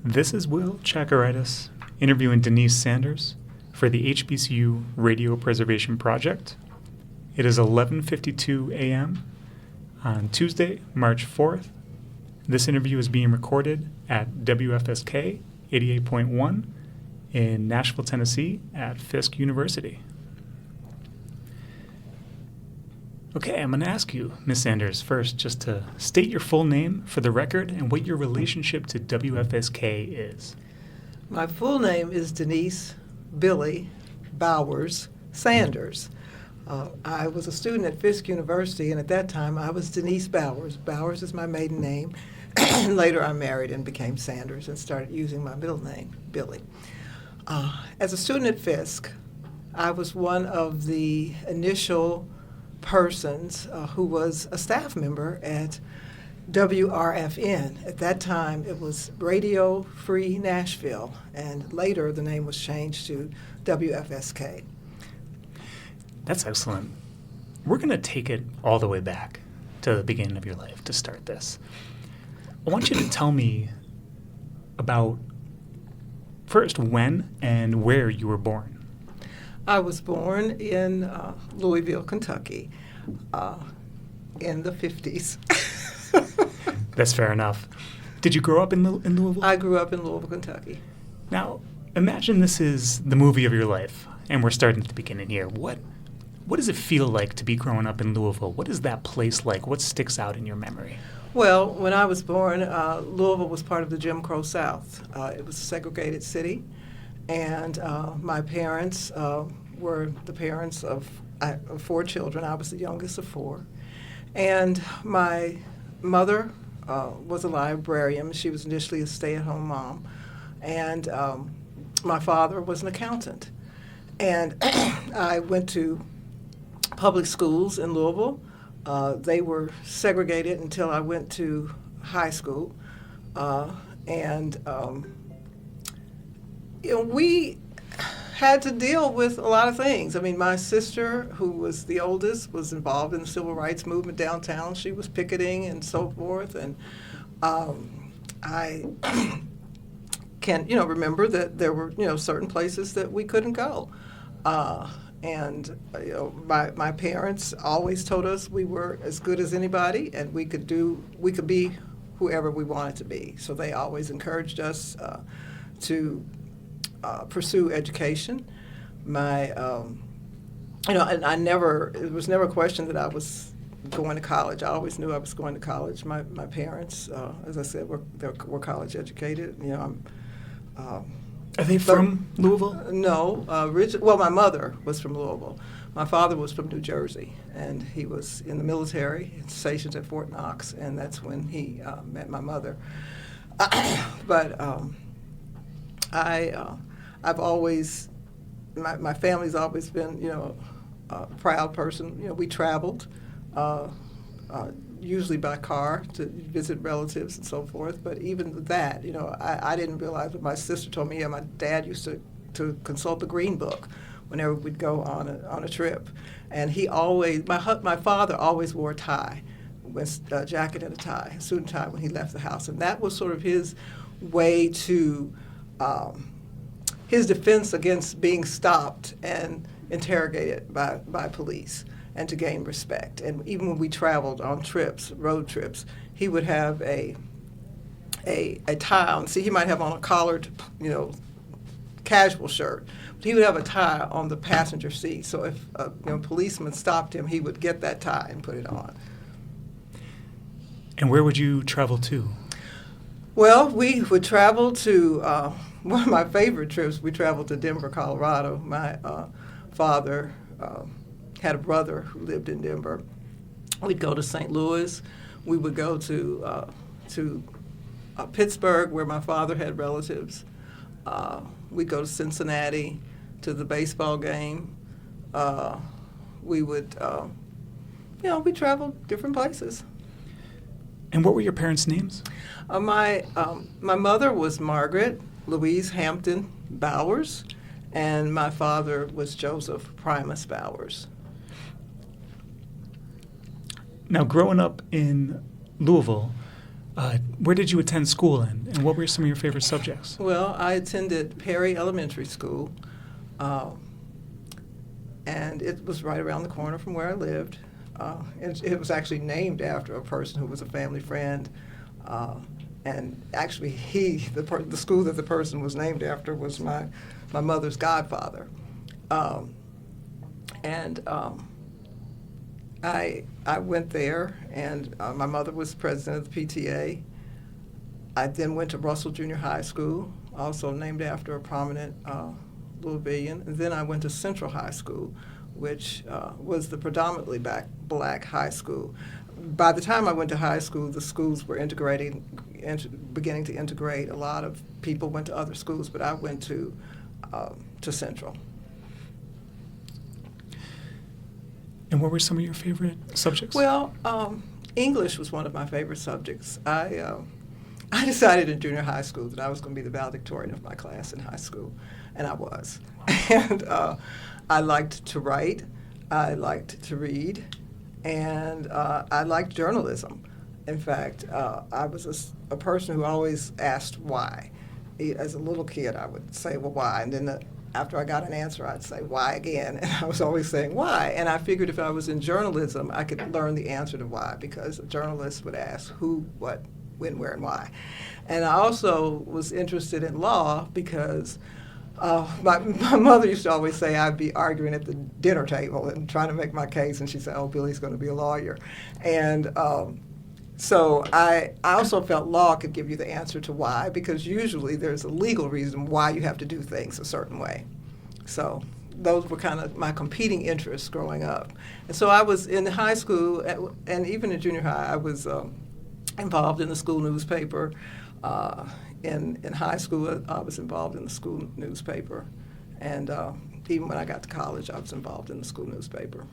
This is Will Tchakirides interviewing Denise Sanders for the HBCU Radio Preservation Project. It is 11:52 a.m. on Tuesday, March 4th. This interview is being recorded at WFSK 88.1 in Nashville, Tennessee at Fisk University. Okay, I'm going to ask you, Ms. Sanders, first just to state your full name for the record and what your relationship to WFSK is. My full name is Denise Billy Bowers Sanders. I was a student at Fisk University, and at that time I was Denise Bowers. Bowers is my maiden name. Later I married and became Sanders and started using my middle name, Billy. As a student at Fisk, I was one of the initial persons who was a staff member at WRFN. At that time, it was Radio Free Nashville, and later the name was changed to WFSK. That's excellent. We're going to take it all the way back to the beginning of your life to start this. I want you to tell me about, first, when and where you were born. I was born in Louisville, Kentucky, in the 50s. That's fair enough. Did you grow up in Louisville? I grew up in Louisville, Kentucky. Now, imagine this is the movie of your life, and we're starting at the beginning here. What does it feel like to be growing up in Louisville? What is that place like? What sticks out in your memory? Well, when I was born, Louisville was part of the Jim Crow South. It was a segregated city, and my parents were the parents of 4 children. I was the youngest of 4. And my mother was a librarian. She was initially a stay-at-home mom. And my father was an accountant. And I went to public schools in Louisville. They were segregated until I went to high school. We had to deal with a lot of things. I mean, my sister, who was the oldest, was involved in the civil rights movement downtown. She was picketing and so forth. And I can, remember that there were, certain places that we couldn't go. My parents always told us we were as good as anybody, and we could be whoever we wanted to be. So they always encouraged us to pursue education. It was never a question that I was going to college. I always knew I was going to college. My parents, as I said, were college educated. Are they from Louisville? No. My mother was from Louisville. My father was from New Jersey, and he was in the military, stationed at Fort Knox, and that's when he met my mother. I've always, my family's always been, a proud person. We traveled, usually by car to visit relatives and so forth. But even that, I didn't realize, but my sister told me, my dad used to consult the Green Book whenever we'd go on a trip. And he always, my father always wore a tie, a jacket and a tie, a suit and tie when he left the house. And that was sort of his way to, his defense against being stopped and interrogated by police, and to gain respect. And even when we traveled on trips, road trips, he would have a tie on. See, he might have on a collared, casual shirt, but he would have a tie on the passenger seat. So if a policeman stopped him, he would get that tie and put it on. And where would you travel to? Well, we would travel to, one of my favorite trips, we traveled to Denver, Colorado. My father had a brother who lived in Denver. We'd go to St. Louis. We would go to Pittsburgh, where my father had relatives. We'd go to Cincinnati to the baseball game. We would, we traveled different places. And what were your parents' names? My mother was Margaret Louise Hampton Bowers, and my father was Joseph Primus Bowers. Now, growing up in Louisville, Where did you attend school in, and what were some of your favorite subjects? Well, I attended Perry Elementary School, and it was right around the corner from where I lived. It was actually named after a person who was a family friend, and actually the school that the person was named after was my mother's godfather. I went there, and my mother was president of the PTA. I then went to Russell Junior High School, also named after a prominent Louisvillian. And then I went to Central High School, which was the predominantly black high school. By the time I went to high school, the schools were beginning to integrate. A lot of people went to other schools, but I went to Central. And what were some of your favorite subjects? Well, English was one of my favorite subjects. I decided in junior high school that I was going to be the valedictorian of my class in high school, and I was. And I liked to write, I liked to read, and I liked journalism. In fact, I was a person who always asked why. As a little kid, I would say, well, why? And then after I got an answer, I'd say, why again? And I was always saying, why? And I figured if I was in journalism, I could learn the answer to why, because a journalist would ask who, what, when, where, and why. And I also was interested in law because my mother used to always say I'd be arguing at the dinner table and trying to make my case, and she'd say, oh, Billy's going to be a lawyer. And so I also felt law could give you the answer to why, because usually there's a legal reason why you have to do things a certain way. So those were kind of my competing interests growing up. And so I was in high school, and even in junior high, I was involved in the school newspaper. In high school, I was involved in the school newspaper. And even when I got to college, I was involved in the school newspaper.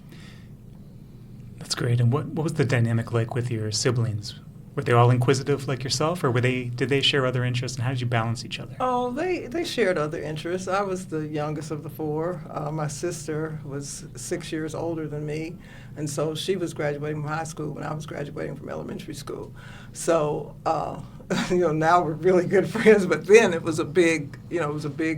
That's great. And what was the dynamic like with your siblings? Were they all inquisitive like yourself, or did they share other interests, and how did you balance each other? Oh, they shared other interests. I was the youngest of the four. My sister was 6 years older than me, and so she was graduating from high school when I was graduating from elementary school. So, now we're really good friends, but then it was a big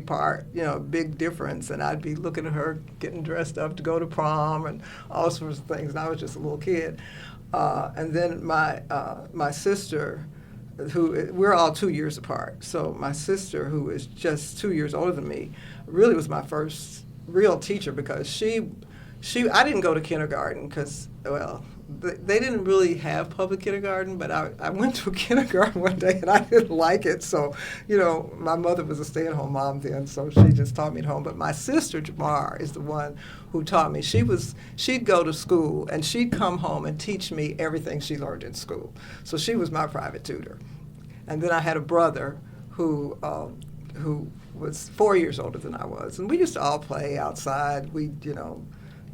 part, a big difference, and I'd be looking at her getting dressed up to go to prom and all sorts of things, and I was just a little kid. And then my sister, we're all 2 years apart, so my sister, who is just 2 years older than me, really was my first real teacher, because I didn't go to kindergarten because, well, they didn't really have public kindergarten, but I went to a kindergarten one day and I didn't like it. So, my mother was a stay-at-home mom then, so she just taught me at home. But my sister, Jamar, is the one who taught me. She'd go to school and she'd come home and teach me everything she learned in school. So she was my private tutor. And then I had a brother who was 4 years older than I was. And we used to all play outside.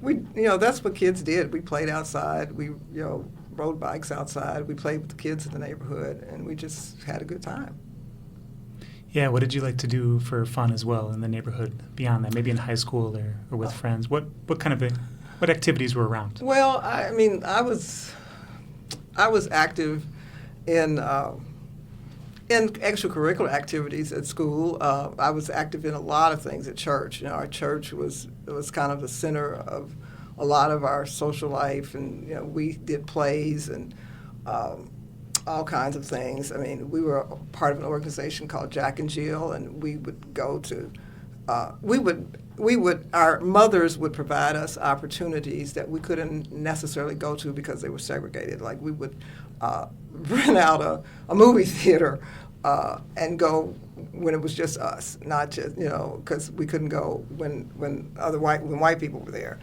That's what kids did. We played outside. We, rode bikes outside. We played with the kids in the neighborhood, and we just had a good time. Yeah, what did you like to do for fun as well in the neighborhood beyond that? Maybe in high school or with friends. What activities were around? Well, I was active in extracurricular activities at school. I was active in a lot of things at church. Our church was kind of the center of a lot of our social life, and we did plays and all kinds of things. We were a part of an organization called Jack and Jill, and we would go to. Our mothers would provide us opportunities that we couldn't necessarily go to because they were segregated. Like we would rent out a movie theater and go when it was just us, not just, because we couldn't go when white people were there.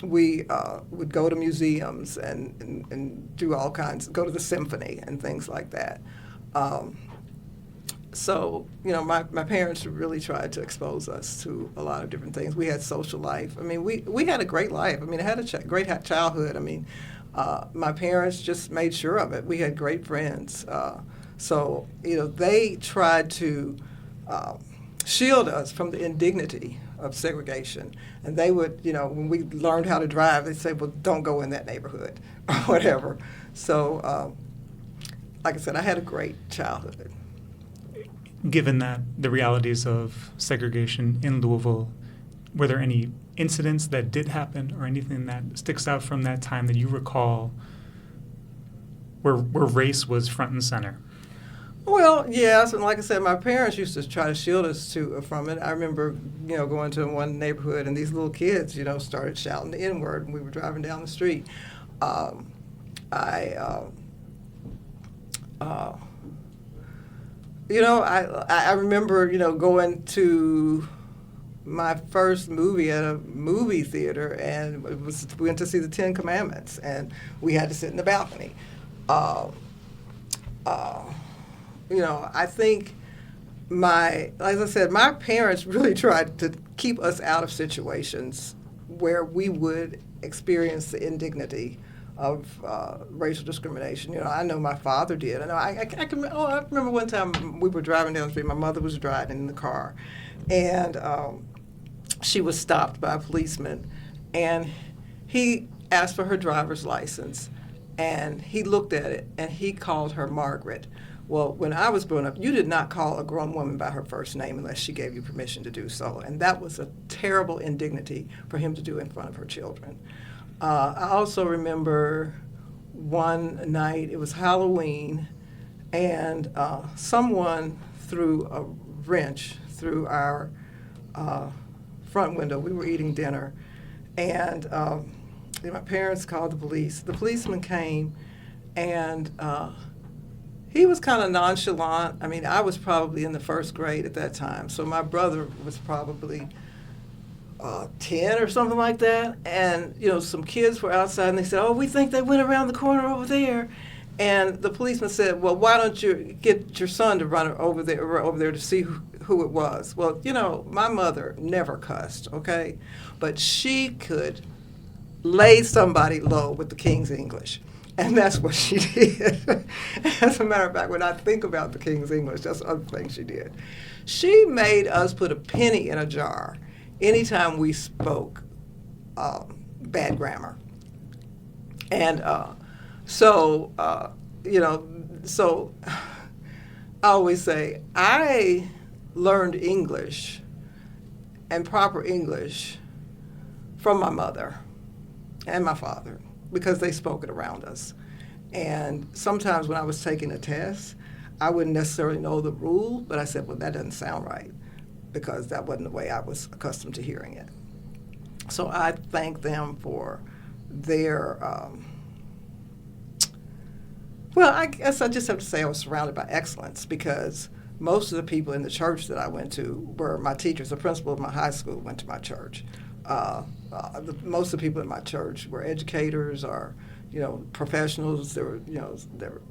We would go to museums and do all kinds, go to the symphony and things like that. So, my parents really tried to expose us to a lot of different things. We had social life. We had a great life. I had a great childhood. My parents just made sure of it. We had great friends. So, they tried to shield us from the indignity of segregation. And they would, when we learned how to drive, they'd say, well, don't go in that neighborhood or whatever. So like I said, I had a great childhood. Given that the realities of segregation in Louisville, were there any incidents that did happen or anything that sticks out from that time that you recall where race was front and center? Well, yes, and like I said, my parents used to try to shield us from it. I remember, going to one neighborhood and these little kids, started shouting the N-word when we were driving down the street. I remember, going to my first movie at a movie theater, and we went to see the Ten Commandments, and we had to sit in the balcony. I think as I said, my parents really tried to keep us out of situations where we would experience the indignity of racial discrimination. I know my father did. I remember one time we were driving down the street. My mother was driving in the car, and she was stopped by a policeman, and he asked for her driver's license, and he looked at it, and he called her Margaret. Well, when I was growing up, you did not call a grown woman by her first name unless she gave you permission to do so, and that was a terrible indignity for him to do in front of her children. I also remember one night, it was Halloween, and someone threw a wrench through our front window. We were eating dinner, and my parents called the police. The policeman came, and he was kind of nonchalant. I mean, I was probably in the first grade at that time, so my brother was probably 10 or something like that. And, some kids were outside, and they said, "Oh, we think they went around the corner over there." And the policeman said, "Well, why don't you get your son to run over there to see who it was?" Well, my mother never cussed, okay? But she could lay somebody low with the King's English. And that's what she did. As a matter of fact, when I think about the King's English, that's the other thing she did. She made us put a penny in a jar anytime we spoke bad grammar. And so I always say, I learned English and proper English from my mother and my father, because they spoke it around us. And sometimes when I was taking a test, I wouldn't necessarily know the rule, but I said, well, that doesn't sound right, because that wasn't the way I was accustomed to hearing it. So I thank them for their, I guess I just have to say I was surrounded by excellence, because most of the people in the church that I went to were my teachers. The principal of my high school went to my church. Most of the people in my church were educators or, professionals. There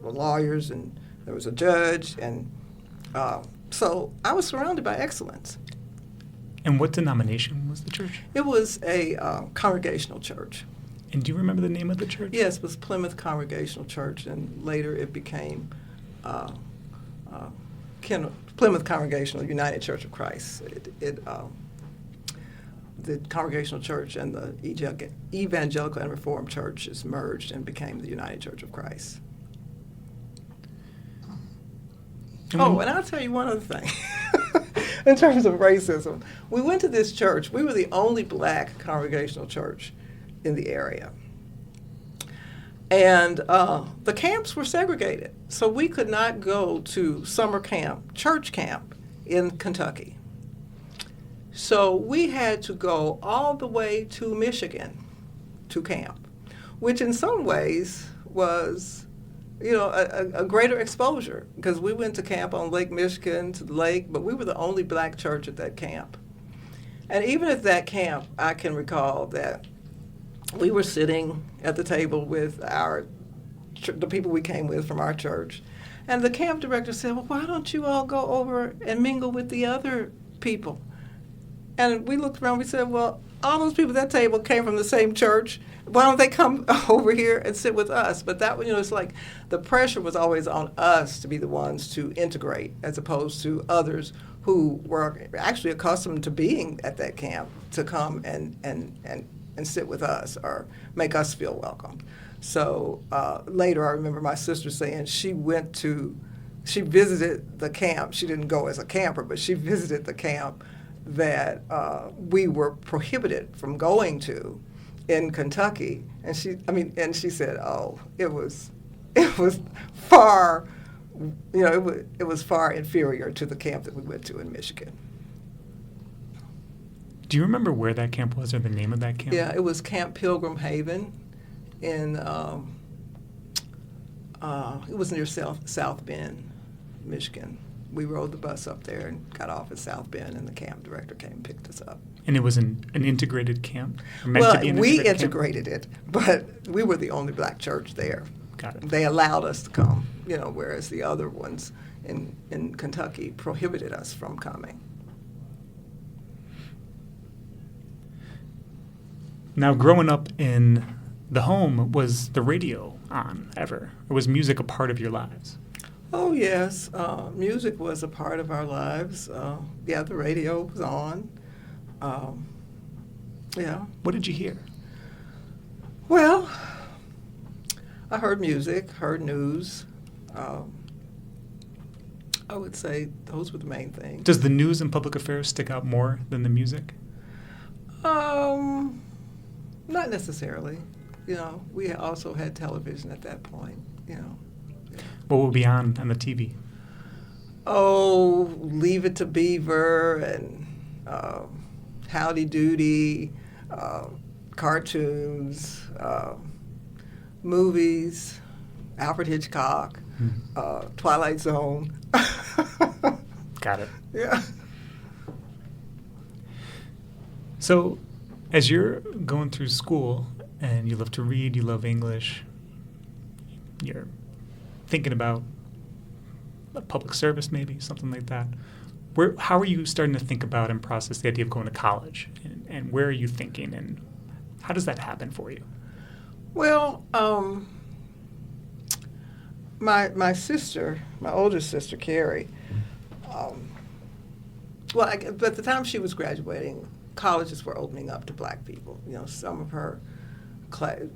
were lawyers, and there was a judge, and so I was surrounded by excellence. And what denomination was the church? It was a congregational church. And do you remember the name of the church? Yes, it was Plymouth Congregational Church, and later it became Plymouth Congregational United Church of Christ. The Congregational Church and the Evangelical and Reformed Churches merged and became the United Church of Christ. And I'll tell you one other thing. In terms of racism, we went to this church. We were the only black congregational church in the area. And the camps were segregated, so we could not go to summer camp, church camp in Kentucky. So we had to go all the way to Michigan to camp, which in some ways was, a greater exposure, because we went to camp on Lake Michigan, to the lake, but we were the only black church at that camp. And even at that camp, I can recall that we were sitting at the table with the people we came with from our church, and the camp director said, "Well, why don't you all go over and mingle with the other people?" And we looked around, we said, well, all those people at that table came from the same church. Why don't they come over here and sit with us? But that, it's like the pressure was always on us to be the ones to integrate, as opposed to others who were actually accustomed to being at that camp to come and sit with us or make us feel welcome. So later I remember my sister saying she visited the camp. She didn't go as a camper, but she visited the camp that we were prohibited from going to in Kentucky. And she said, oh, it was far, it was far inferior to the camp that we went to in Michigan. Do you remember where that camp was or the name of that camp? Yeah, it was Camp Pilgrim Haven in, it was near South Bend, Michigan. We rode the bus up there and got off at South Bend, and the camp director came and picked us up. And it was an integrated camp? We integrated it, but we were the only black church there. Got it. They allowed us to come, whereas the other ones in Kentucky prohibited us from coming. Now, growing up in the home, was the radio on ever? Or was music a part of your lives? Oh, yes. Music was a part of our lives. The radio was on. Yeah. What did you hear? Well, I heard music, heard news. I would say those were the main things. Does the news and public affairs stick out more than the music? Not necessarily. We also had television at that point, What will be on the TV? Oh, Leave It to Beaver and Howdy Doody, cartoons, movies, Alfred Hitchcock, Twilight Zone. Got it. Yeah. So, as you're going through school and you love to read, you love English, you're thinking about a public service maybe, something like that. How are you starting to think about and process the idea of going to college? And where are you thinking? And how does that happen for you? Well, my sister, my older sister, Carrie, at the time she was graduating, colleges were opening up to black people. Some of her a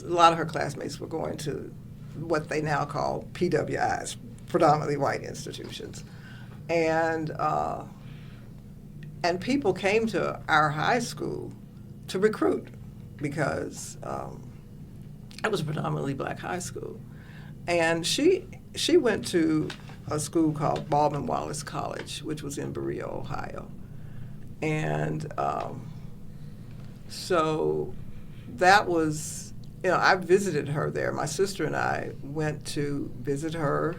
lot of her classmates were going to what they now call PWIs, predominantly white institutions, and people came to our high school to recruit because it was a predominantly black high school, and she went to a school called Baldwin Wallace College, which was in Berea, Ohio. And so that was, I visited her there. My sister and I went to visit her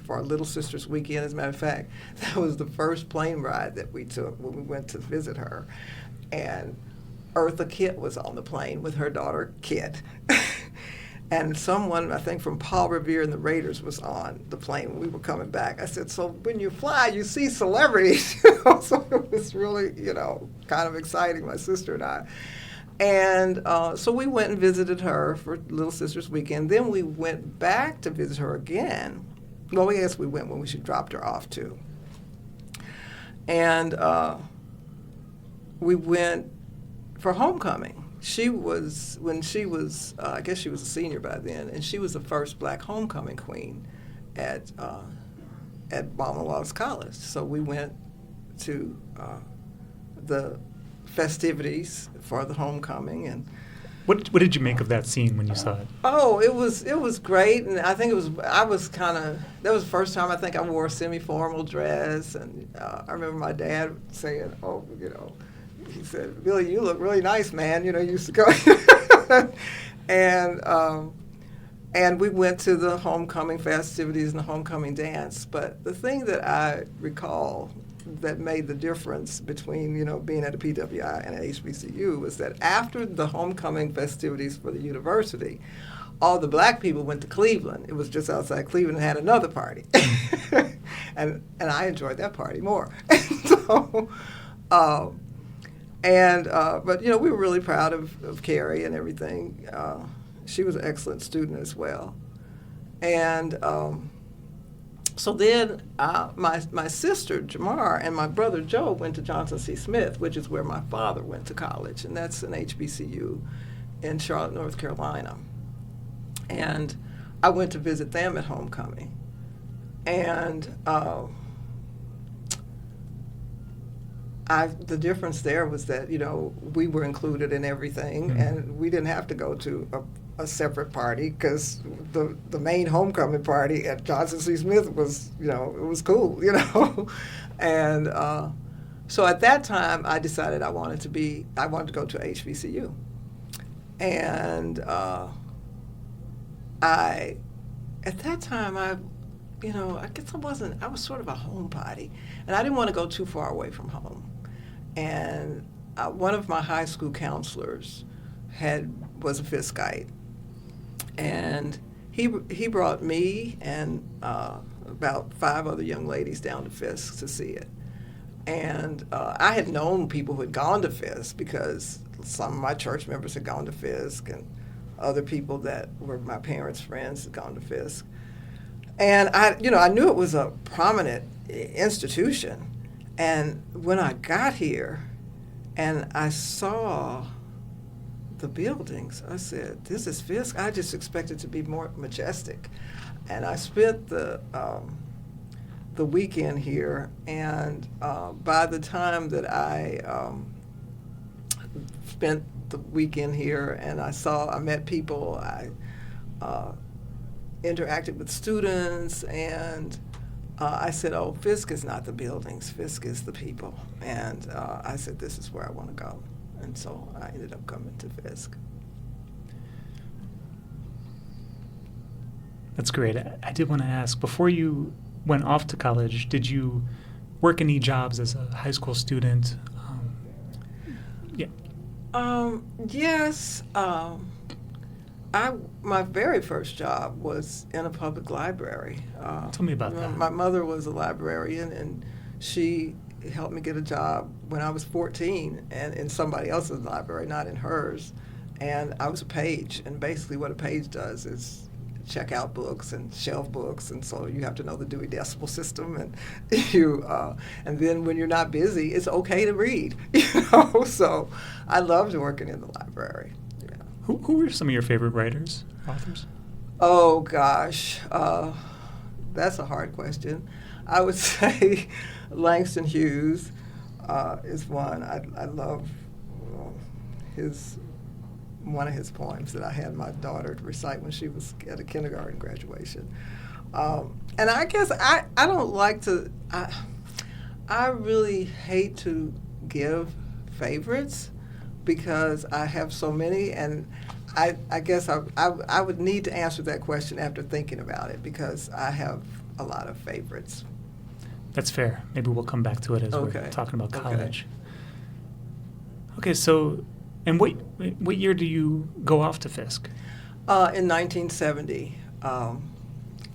for our Little Sisters Weekend. As a matter of fact, that was the first plane ride that we took when we went to visit her. And Eartha Kitt was on the plane with her daughter, Kit. And someone, I think from Paul Revere and the Raiders, was on the plane when we were coming back. I said, so when you fly, you see celebrities. So it was really, kind of exciting, my sister and I. And so we went and visited her for Little Sisters Weekend. Then we went back to visit her again. Well, I guess we went when she dropped her off, too. And we went for homecoming. When she was, I guess she was a senior by then, and she was the first black homecoming queen at Baldwin Wallace College. So we went to the festivities for the homecoming. And what did you make of that scene when you saw it? Oh, it was great, and I think that was the first time I think I wore a semi-formal dress, and I remember my dad saying, he said, Billy, you look really nice, man. You used to go. And we went to the homecoming festivities and the homecoming dance. But the thing that I recall that made the difference between, being at a PWI and an HBCU was that after the homecoming festivities for the university, all the black people went to Cleveland. It was just outside Cleveland and had another party. and I enjoyed that party more. But we were really proud of Carrie and everything. She was an excellent student as well. And so then my sister, Jamar, and my brother, Joe, went to Johnson C. Smith, which is where my father went to college, and that's an HBCU in Charlotte, North Carolina. And I went to visit them at homecoming. And the difference there was that, we were included in everything, and we didn't have to go to a separate party, because the main homecoming party at Johnson C. Smith was, it was cool, And so at that time, I decided I wanted to go to HBCU. And at that time, I guess I was sort of a homebody, and I didn't want to go too far away from home. And one of my high school counselors was a Fiskite, and he brought me and about 5 other young ladies down to Fisk to see it. And I had known people who had gone to Fisk, because some of my church members had gone to Fisk, and other people that were my parents' friends had gone to Fisk. And I knew it was a prominent institution. And when I got here and I saw the buildings, I said, "This is Fisk." I just expected it to be more majestic. And I spent the weekend here, and by the time that I spent the weekend here and I met people, I interacted with students, and I said, "Oh, Fisk is not the buildings, Fisk is the people." And I said, "This is where I want to go." And so I ended up coming to Fisk. That's great. I did want to ask, before you went off to college, did you work any jobs as a high school student? Yes. My very first job was in a public library. Tell me about that. My mother was a librarian, and she helped me get a job when I was 14, and in somebody else's library, not in hers. And I was a page, and basically what a page does is check out books and shelf books, and so you have to know the Dewey Decimal System, and and then when you're not busy, it's okay to read, So I loved working in the library. Who were some of your favorite writers, authors? Oh gosh, that's a hard question. I would say Langston Hughes is one. I love one of his poems that I had my daughter recite when she was at a kindergarten graduation. And I guess I don't like to, I really hate to give favorites, because I have so many, and I guess I would need to answer that question after thinking about it, because I have a lot of favorites. That's fair. Maybe we'll come back to it as we're talking about college. Okay, so, and what year do you go off to Fisk? In 1970, I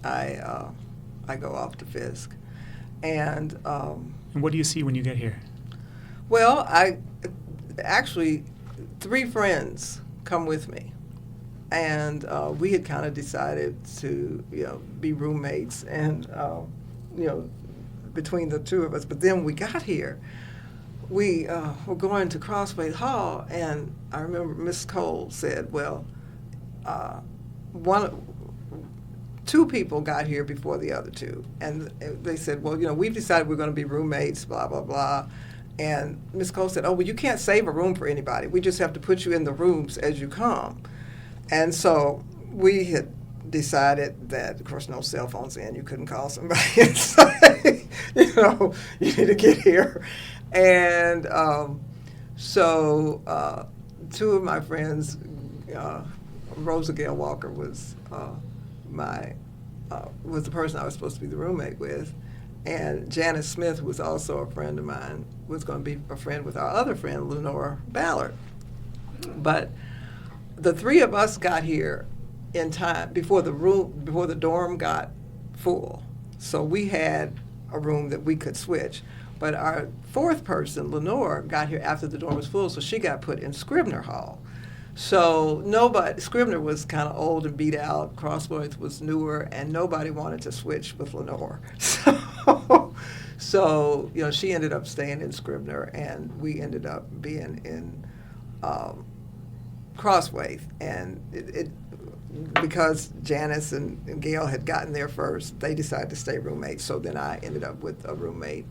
go off to Fisk. And what do you see when you get here? Well, actually, 3 friends come with me, and we had kind of decided to, be roommates, and between the 2 of us. But then we got here, we were going to Crosswaith Hall, and I remember Miss Cole said, "Well, 2 people got here before the other 2, and they said, 'Well, we've decided we're going to be roommates, blah blah blah.'" And Ms. Cole said, "Oh, well, you can't save a room for anybody. We just have to put you in the rooms as you come." And so we had decided that, of course, no cell phones in. You couldn't call somebody and say, you need to get here. And so 2 of my friends, Rosa Gale Walker was was the person I was supposed to be the roommate with. And Janice Smith, who was also a friend of mine, was going to be a friend with our other friend, Lenore Ballard. But the 3 of us got here in time before the dorm got full. So we had a room that we could switch. But our 4th person, Lenore, got here after the dorm was full, so she got put in Scribner Hall. So Scribner was kind of old and beat out, Crosswaith was newer, and nobody wanted to switch with Lenore. So she ended up staying in Scribner, and we ended up being in Crosswaith. And because Janice and Gail had gotten there first, they decided to stay roommates. So then I ended up with a roommate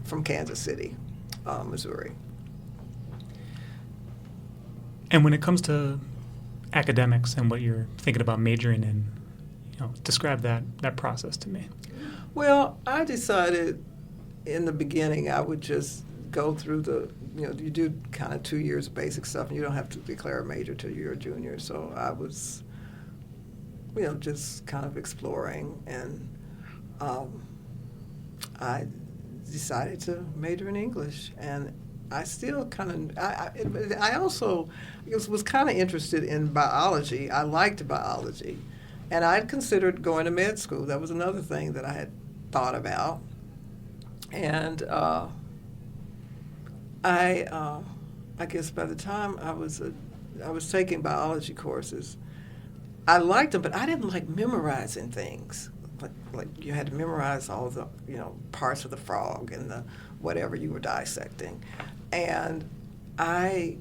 from Kansas City, Missouri. And when it comes to academics and what you're thinking about majoring in, describe that process to me. Well, I decided in the beginning I would just go through you do kind of 2 years of basic stuff, and you don't have to declare a major till you're a junior. So I was, just kind of exploring, and I decided to major in English. And I still kind of, I also was kind of interested in biology. I liked biology, and I'd considered going to med school. That was another thing that I had thought about. And I guess by the time I was taking biology courses, I liked them, but I didn't like memorizing things. Like you had to memorize all the parts of the frog and the whatever you were dissecting. And I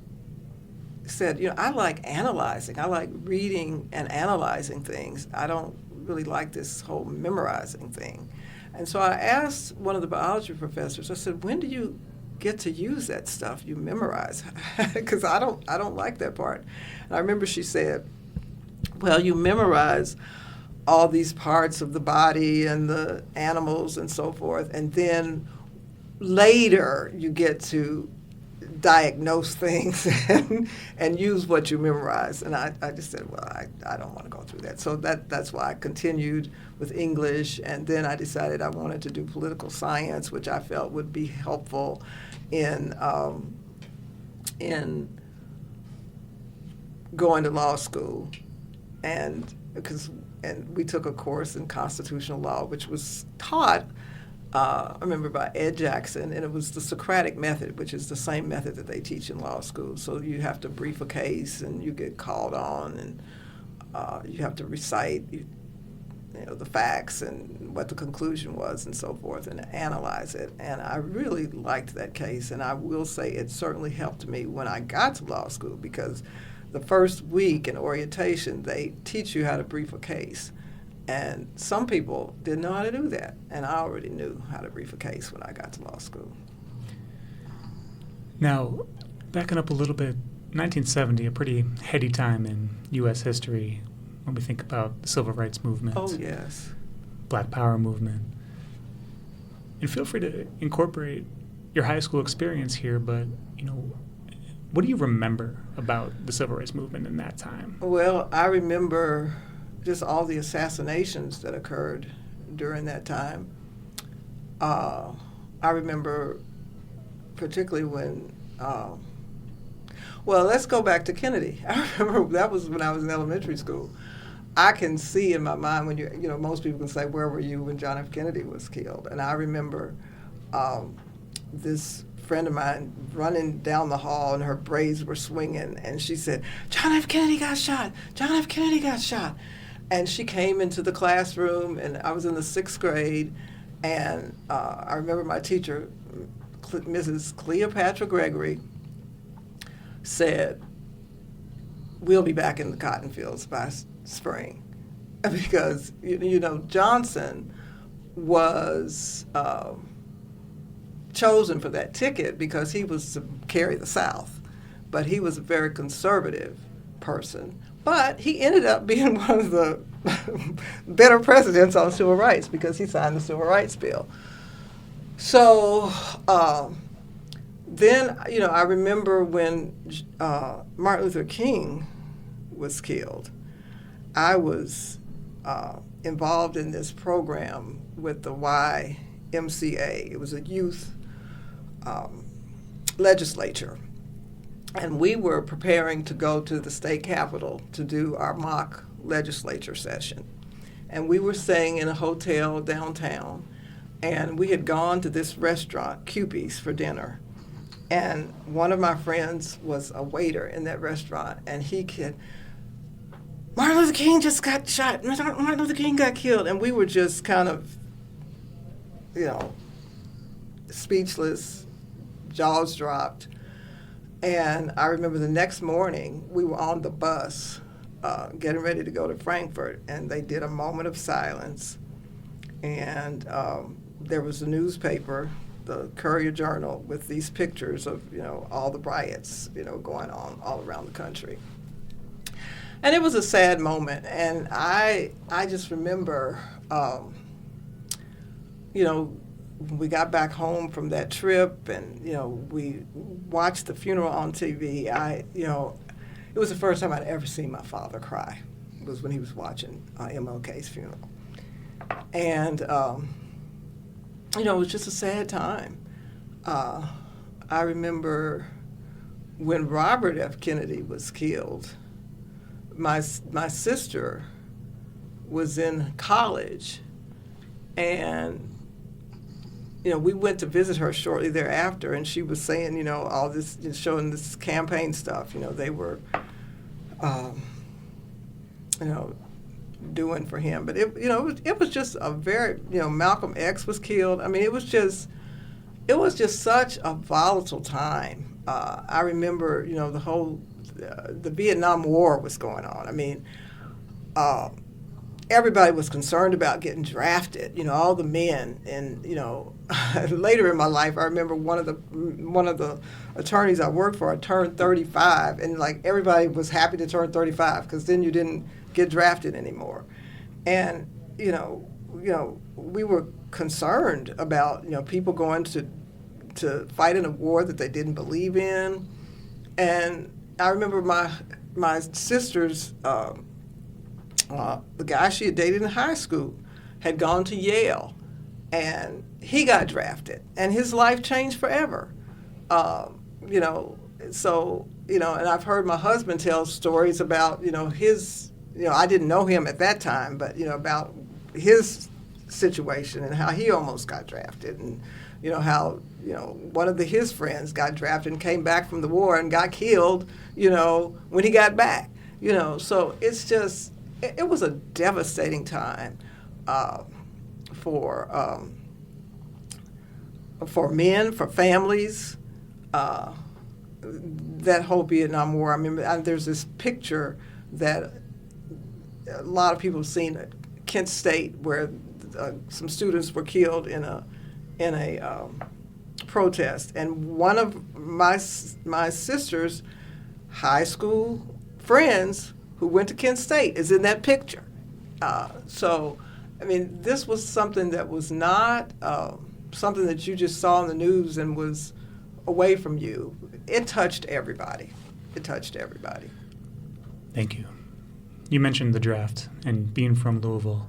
said, I like analyzing. I like reading and analyzing things. I don't really like this whole memorizing thing. And so I asked one of the biology professors, I said, when do you get to use that stuff you memorize? Because I don't like that part. And I remember she said, well, you memorize all these parts of the body and the animals and so forth, and then later you get to diagnose things and use what you memorize. And I just said, well, I don't want to go through that. So that's why I continued with English, and then I decided I wanted to do political science, which I felt would be helpful in going to law school. And we took a course in constitutional law, which was taught, I remember, by Ed Jackson, and it was the Socratic method, which is the same method that they teach in law school. So you have to brief a case, and you get called on, and you have to recite the facts and what the conclusion was and so forth, and analyze it. And I really liked that case, and I will say it certainly helped me when I got to law school, because the first week in orientation, they teach you how to brief a case. And some people didn't know how to do that, and I already knew how to brief a case when I got to law school. Now, backing up a little bit, 1970, a pretty heady time in U.S. history when we think about the civil rights movement. Oh, yes. Black Power movement. And feel free to incorporate your high school experience here, but, what do you remember about the civil rights movement in that time? Well, I remember just all the assassinations that occurred during that time. I remember particularly when, let's go back to Kennedy. I remember that was when I was in elementary school. I can see in my mind when most people can say, where were you when John F. Kennedy was killed? And I remember this friend of mine running down the hall, and her braids were swinging, and she said, John F. Kennedy got shot. John F. Kennedy got shot. And she came into the classroom, and I was in the 6th grade, and I remember my teacher, Mrs. Cleopatra Gregory, said, we'll be back in the cotton fields by spring. Because, Johnson was chosen for that ticket because he was to carry the South. But he was a very conservative person. But he ended up being one of the better presidents on civil rights because he signed the Civil Rights Bill. So then, I remember when Martin Luther King was killed, I was involved in this program with the YMCA. It was a youth legislature. And we were preparing to go to the state capitol to do our mock legislature session. And we were staying in a hotel downtown, and we had gone to this restaurant, Cupie's, for dinner. And one of my friends was a waiter in that restaurant, and he said, Martin Luther King just got shot. Martin Luther King got killed. And we were just kind of, speechless, jaws dropped. And I remember the next morning, we were on the bus getting ready to go to Frankfurt, and they did a moment of silence. And there was a newspaper, the Courier Journal, with these pictures of, all the riots, going on all around the country. And it was a sad moment. And I just remember, when we got back home from that trip and, we watched the funeral on TV, it was the first time I'd ever seen my father cry. It was when he was watching MLK's funeral. And, it was just a sad time. I remember when Robert F. Kennedy was killed, my sister was in college, and we went to visit her shortly thereafter, and she was saying, all this, showing this campaign stuff, they were, doing for him. But it was just a very, Malcolm X was killed. I mean, it was just such a volatile time. I remember, the whole, the Vietnam War was going on. I mean, everybody was concerned about getting drafted, all the men. And, later in my life, I remember one of the attorneys I worked for, I turned 35, and everybody was happy to turn 35 because then you didn't get drafted anymore. And, we were concerned about, people going to fight in a war that they didn't believe in. And I remember my sister's, the guy she had dated in high school had gone to Yale, and he got drafted, and his life changed forever. And I've heard my husband tell stories about, his, I didn't know him at that time, but, about his situation and how he almost got drafted, and, how, one of his friends got drafted and came back from the war and got killed, when he got back, so it's just, it was a devastating time for men, for families. That whole Vietnam War. I remember there's this picture that a lot of people have seen at Kent State where some students were killed in a protest, and one of my sister's high school friends who went to Kent State is in that picture. So, I mean, this was something that was not something that you just saw in the news and was away from you. It touched everybody. Thank you. You mentioned the draft and being from Louisville.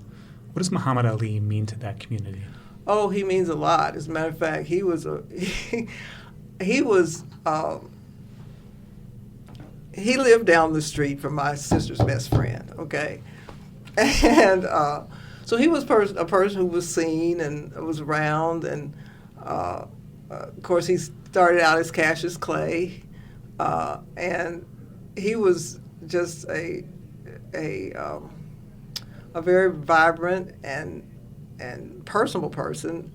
What does Muhammad Ali mean to that community? Oh, he means a lot. As a matter of fact, he was he lived down the street from my sister's best friend, okay? And so he was a person who was seen and was around, and of course he started out as Cassius Clay, and he was just a very vibrant and personable person.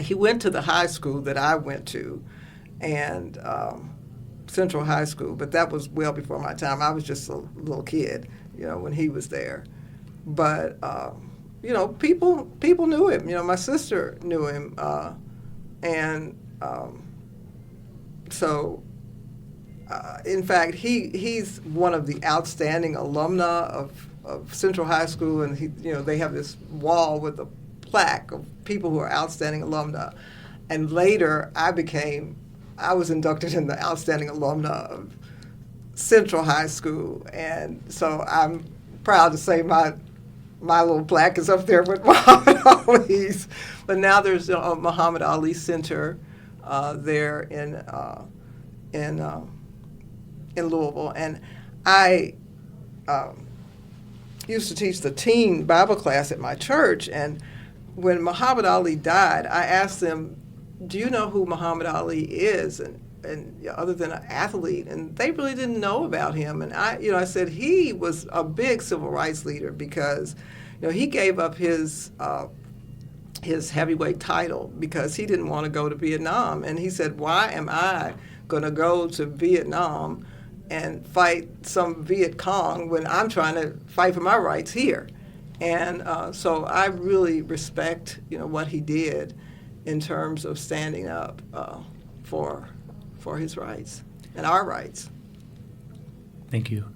He went to the high school that I went to, and Central High School, but that was well before my time. I was just a little kid, when he was there. But people knew him. My sister knew him, and so. In fact, he's one of the outstanding alumni of Central High School, and they have this wall with a plaque of people who are outstanding alumni. And later, I was inducted in the outstanding alumni of Central High School, and so I'm proud to say my little plaque is up there with Muhammad Ali's. But now there's a Muhammad Ali Center there in Louisville, and I used to teach the teen Bible class at my church, and when Muhammad Ali died, I asked them, do you know who Muhammad Ali is, and other than an athlete? And they really didn't know about him. And I said he was a big civil rights leader because he gave up his heavyweight title because he didn't want to go to Vietnam, and he said, why am I going to go to Vietnam and fight some Viet Cong when I'm trying to fight for my rights here. And so I really respect, what he did in terms of standing up for his rights and our rights. Thank you.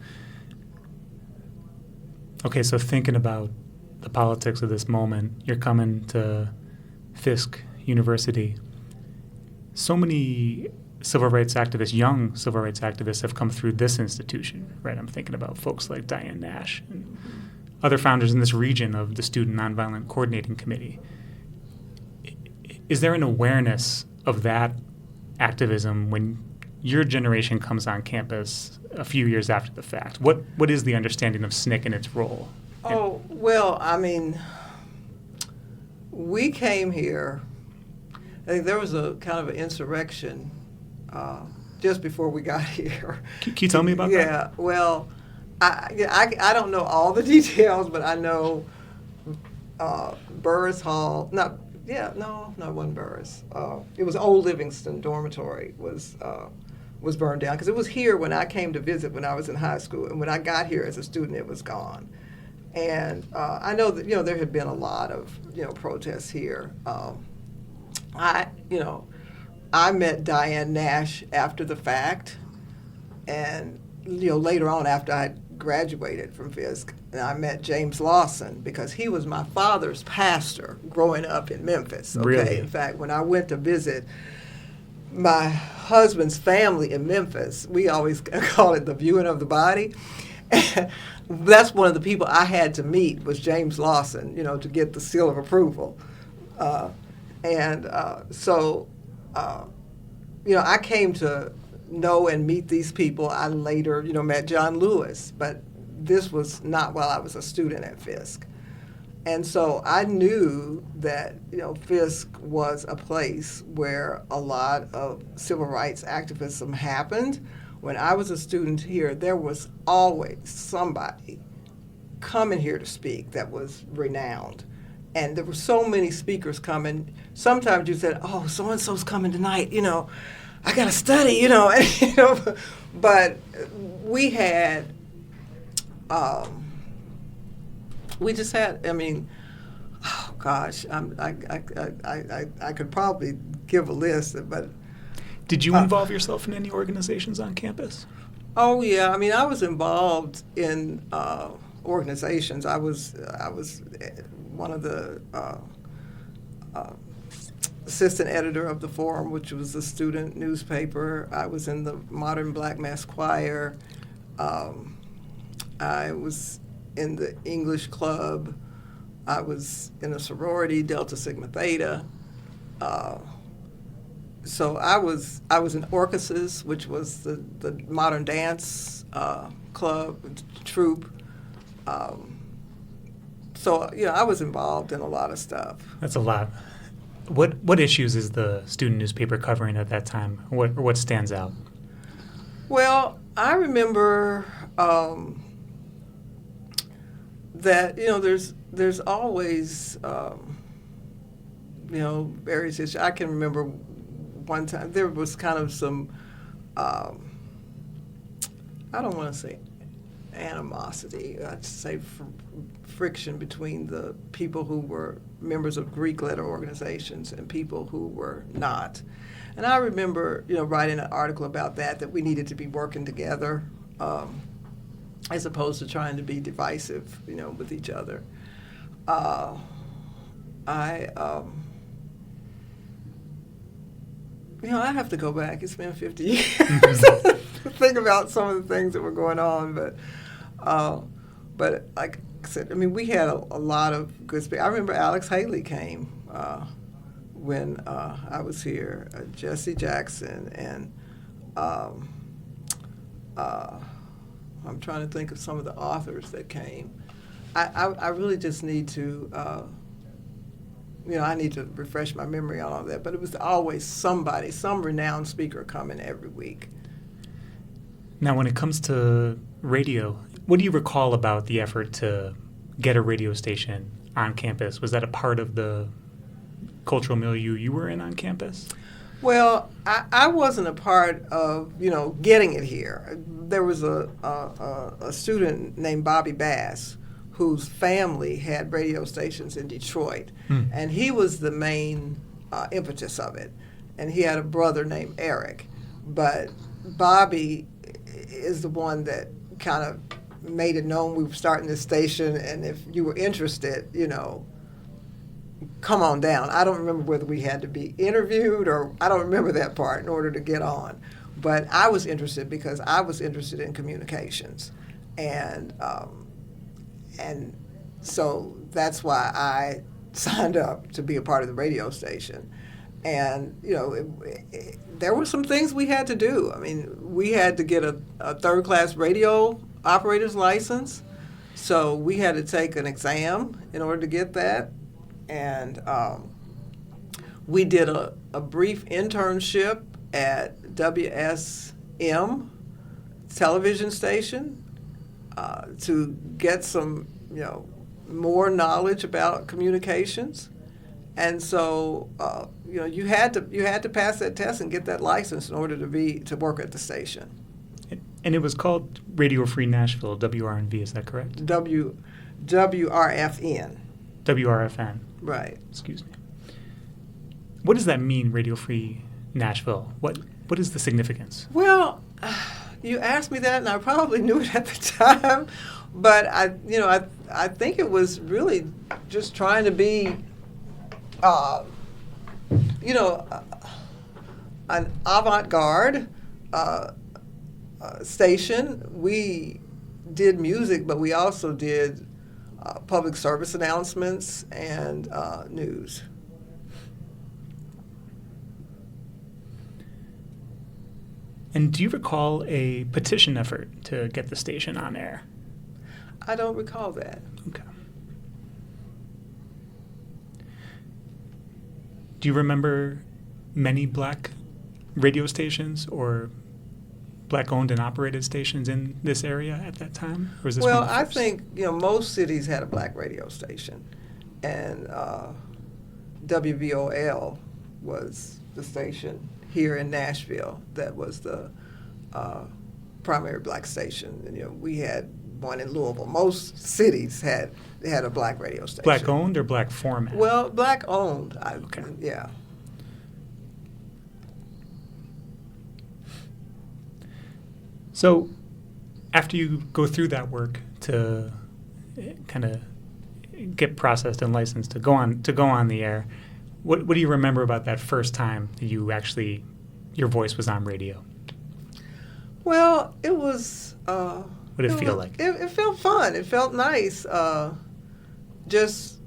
Okay, so thinking about the politics of this moment, you're coming to Fisk University. So many civil rights activists, young civil rights activists, have come through this institution, right? I'm thinking about folks like Diane Nash and other founders in this region of the Student Nonviolent Coordinating Committee. Is there an awareness of that activism when your generation comes on campus a few years after the fact? What is the understanding of SNCC and its role? Oh, well, I mean, we came here, I think there was a kind of an insurrection just before we got here. Can you tell me about that? Yeah, well, I don't know all the details, but I know Burris Hall, no, it wasn't Burris. It was Old Livingston Dormitory was burned down, because it was here when I came to visit when I was in high school, and when I got here as a student, it was gone. And I know that, there had been a lot of, protests here. I met Diane Nash after the fact, and, later on after I graduated from Fisk, and I met James Lawson because he was my father's pastor growing up in Memphis. Okay? Really? In fact, when I went to visit my husband's family in Memphis, we always call it the viewing of the body. That's one of the people I had to meet was James Lawson, to get the seal of approval. So I came to know and meet these people. I later, met John Lewis, but this was not while I was a student at Fisk. And so I knew that, Fisk was a place where a lot of civil rights activism happened. When I was a student here, there was always somebody coming here to speak that was renowned. And there were so many speakers coming. Sometimes you said, oh, so-and-so's coming tonight, I got to study, But we had, oh gosh, I could probably give a list, but. Did you involve yourself in any organizations on campus? Oh yeah, I was involved in organizations. I was one of the assistant editor of the Forum, which was a student newspaper. I was in the Modern Black Mass Choir. I was in the English Club. I was in a sorority, Delta Sigma Theta. So I was in Orchesis, which was the modern dance club, troupe. So I was involved in a lot of stuff. That's a lot. What issues is the student newspaper covering at that time? What stands out? Well, I remember that there's always various issues. I can remember one time there was kind of some I don't want to say animosity, I'd say friction between the people who were members of Greek letter organizations and people who were not. And I remember, writing an article about that we needed to be working together as opposed to trying to be divisive, with each other. I have to go back. It's been 50 years to think about some of the things that were going on. But like I said, we had a lot of good speakers. I remember Alex Haley came when I was here, Jesse Jackson, and I'm trying to think of some of the authors that came. I really just need to, I need to refresh my memory on all that, but it was always some renowned speaker coming every week. Now, when it comes to radio, what do you recall about the effort to get a radio station on campus? Was that a part of the cultural milieu you were in on campus? Well, I wasn't a part of, getting it here. There was a student named Bobby Bass whose family had radio stations in Detroit, and he was the main impetus of it. And he had a brother named Eric. But Bobby is the one that kind of made it known we were starting this station, and if you were interested, come on down. I don't remember whether we had to be interviewed, or I don't remember that part in order to get on. But I was interested because I was interested in communications. And so that's why I signed up to be a part of the radio station. And, there were some things we had to do. I mean, we had to get a third-class radio operator's license. So we had to take an exam in order to get that. And we did a brief internship at WSM television station to get some, more knowledge about communications. And so, you had to pass that test and get that license in order to work at the station. And it was called Radio Free Nashville, WRNV, is that correct? WRFN. WRFN. Right. Excuse me. What does that mean, Radio Free Nashville? What is the significance? Well, you asked me that, and I probably knew it at the time, but I think it was really just trying to be, an avant-garde station. We did music, but we also did public service announcements and news. And do you recall a petition effort to get the station on air? I don't recall that. Okay. Do you remember many black radio stations or black-owned and operated stations in this area at that time? Or was this Well, one of the I first? think most cities had a black radio station, and WVOL was the station here in Nashville that was the primary black station. And, we had one in Louisville. Most cities had a black radio station. Black-owned or black format? Well, black-owned. Okay. Yeah. So after you go through that work to kind of get processed and licensed to go on the air, what do you remember about that first time that you actually, your voice was on radio? Well, it was... What did it feel like? It felt fun. It felt nice. Just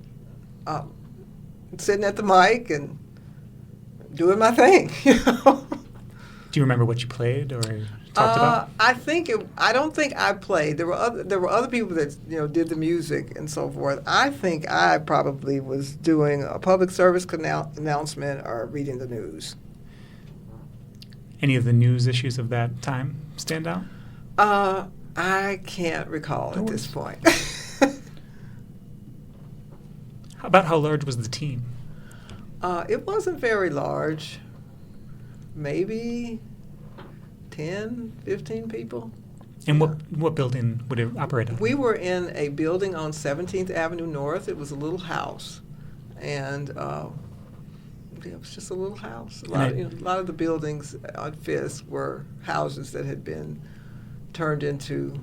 sitting at the mic and doing my thing, Do you remember what you played or talked about? I don't think I played. There were other people that did the music and so forth. I think I probably was doing a public service announcement or reading the news. Any of the news issues of that time stand out? I can't recall at this point. About how large was the team? It wasn't very large. Maybe 10, 15 people. And what building would it operate on? We were in a building on 17th Avenue North. It was a little house. And it was just a little house. A lot of the buildings on Fisk were houses that had been turned into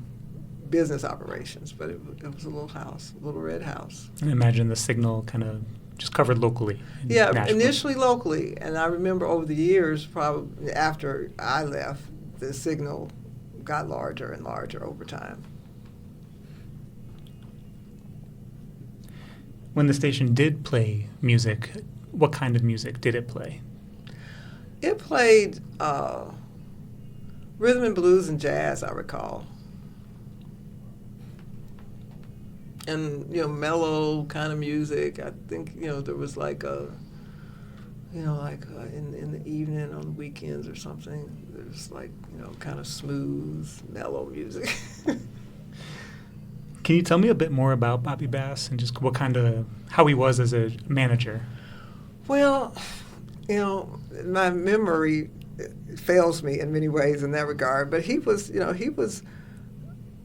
business operations, but it was a little house, a little red house. And I imagine the signal kind of just covered locally. Yeah, Nashville. initially locally, and I remember over the years, probably after I left, the signal got larger and larger over time. When the station did play music, what kind of music did it play? It played rhythm and blues and jazz, I recall. And, mellow kind of music. I think, there was like a, in the evening on the weekends or something, there's like, kind of smooth, mellow music. Can you tell me a bit more about Bobby Bass and just how he was as a manager? Well, You know, my memory fails me in many ways in that regard. But he was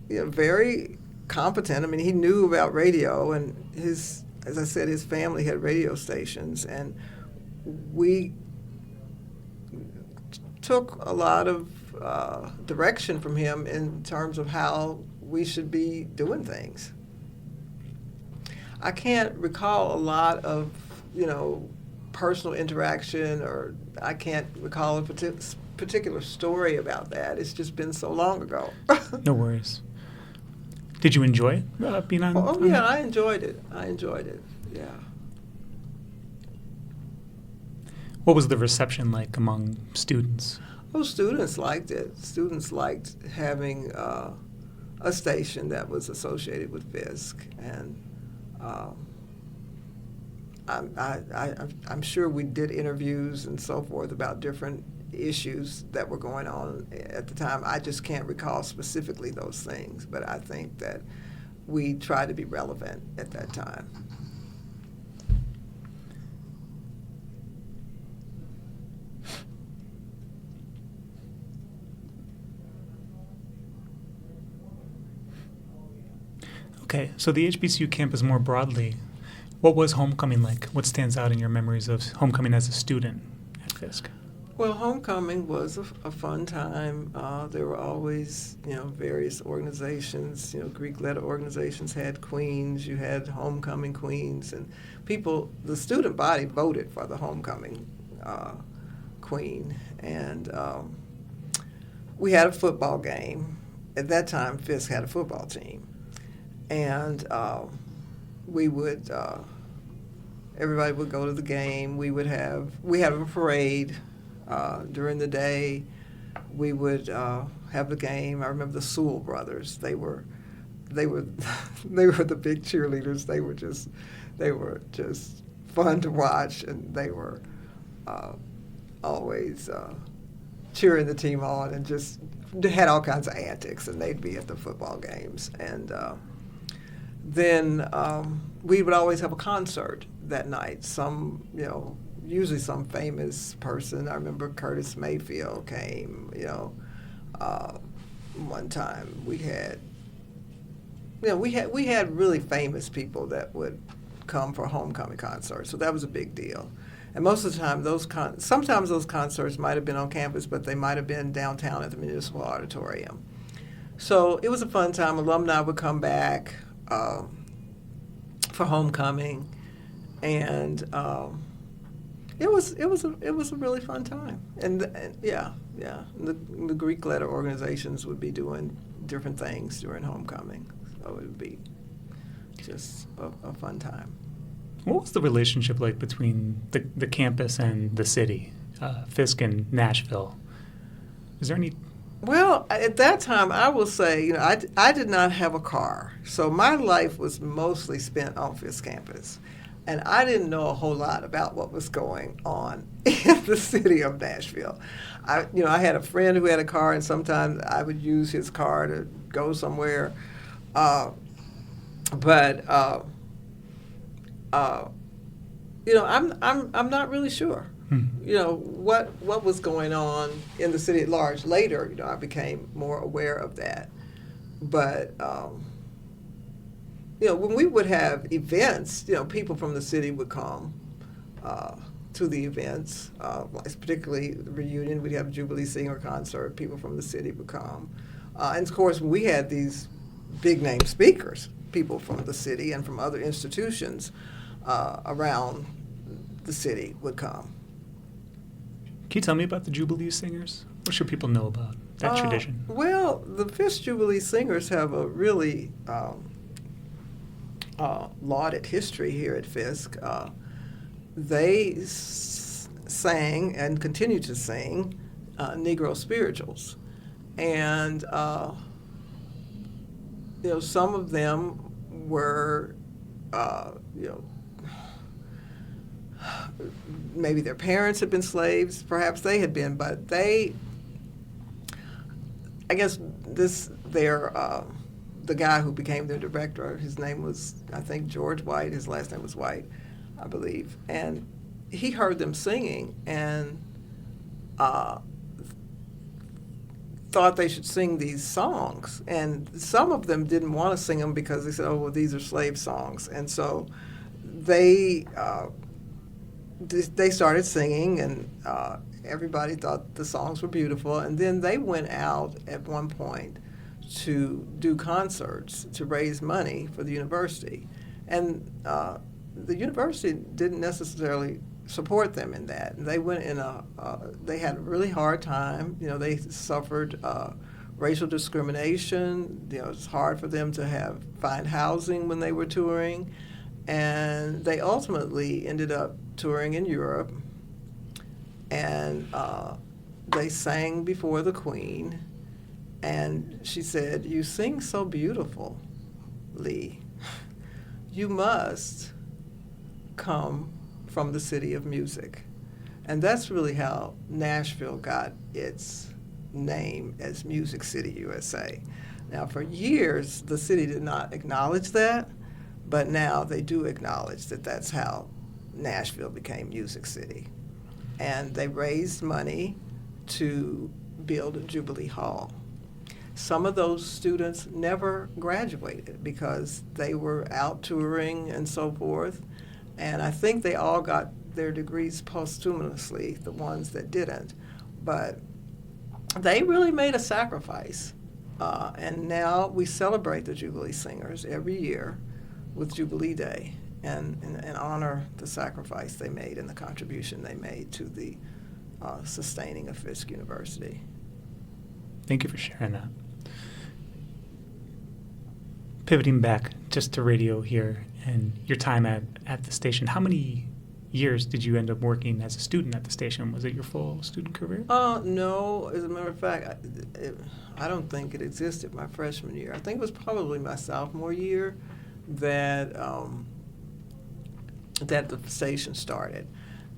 very competent. I mean, he knew about radio, and as I said, his family had radio stations, and we took a lot of direction from him in terms of how we should be doing things. I can't recall a lot of, personal interaction, or I can't recall a particular story about that. It's just been so long ago. No worries. Did you enjoy being on? Oh, yeah, I enjoyed it. Yeah. What was the reception like among students? Oh, students liked it. Students liked having a station that was associated with Fisk, and I'm sure we did interviews and so forth about different issues that were going on at the time. I just can't recall specifically those things, but I think that we tried to be relevant at that time. Okay, so the HBCU campus more broadly, what was homecoming like? What stands out in your memories of homecoming as a student at Fisk? Well, homecoming was a fun time. There were always, various organizations. Greek-led organizations had queens. You had homecoming queens, and the student body voted for the homecoming queen. And we had a football game. At that time, Fisk had a football team. And everybody would go to the game. We have a parade during the day. We would have the game. I remember the Sewell brothers. They were the big cheerleaders. They were just fun to watch, and they were always cheering the team on, and just had all kinds of antics. And they'd be at the football games, and then we would always have a concert that night. Usually some famous person. I remember Curtis Mayfield came. One time we had really famous people that would come for homecoming concerts. So that was a big deal. And most of the time, sometimes those concerts might have been on campus, but they might have been downtown at the Municipal Auditorium. So it was a fun time. Alumni would come back for homecoming, and it was a really fun time. And the Greek-led organizations would be doing different things during homecoming, so it would be just a fun time. What was the relationship like between the campus and the city, Fisk and Nashville? Is there any? Well, at that time, I will say, I did not have a car, so my life was mostly spent on Fisk campus, and I didn't know a whole lot about what was going on in the city of Nashville. I had a friend who had a car, and sometimes I would use his car to go somewhere, I'm not really sure. What was going on in the city at large. Later, I became more aware of that. But, when we would have events, people from the city would come to the events, particularly the reunion. We'd have a Jubilee Singer concert. People from the city would come. And, of course, we had these big-name speakers, people from the city and from other institutions around the city would come. Can you tell me about the Jubilee Singers? What should people know about that tradition? Well, the Fisk Jubilee Singers have a really lauded history here at Fisk. They sang and continue to sing Negro spirituals. And, some of them were, maybe their parents had been slaves, perhaps they had been, but the guy who became their director, his name was, I think, George White, his last name was White, I believe, and he heard them singing and thought they should sing these songs. And some of them didn't want to sing them because they said, oh, well, these are slave songs. And so they started singing, and everybody thought the songs were beautiful. And then they went out at one point to do concerts to raise money for the university. And the university didn't necessarily support them in that. And they went in they had a really hard time. They suffered racial discrimination. It's hard for them to find housing when they were touring. And they ultimately ended up touring in Europe. And they sang before the Queen. And she said, "You sing so beautifully. You must come from the city of music." And that's really how Nashville got its name as Music City, USA. Now, for years, the city did not acknowledge that, but now they do acknowledge that that's how Nashville became Music City. And they raised money to build a Jubilee Hall. Some of those students never graduated because they were out touring and so forth. And I think they all got their degrees posthumously, the ones that didn't. But they really made a sacrifice. And now we celebrate the Jubilee Singers every year with Jubilee Day and honor the sacrifice they made and the contribution they made to the sustaining of Fisk University. Thank you for sharing that. Pivoting back just to radio here and your time at the station, how many years did you end up working as a student at the station? Was it your full student career? No. As a matter of fact, I don't think it existed my freshman year. I think it was probably my sophomore year that that the station started.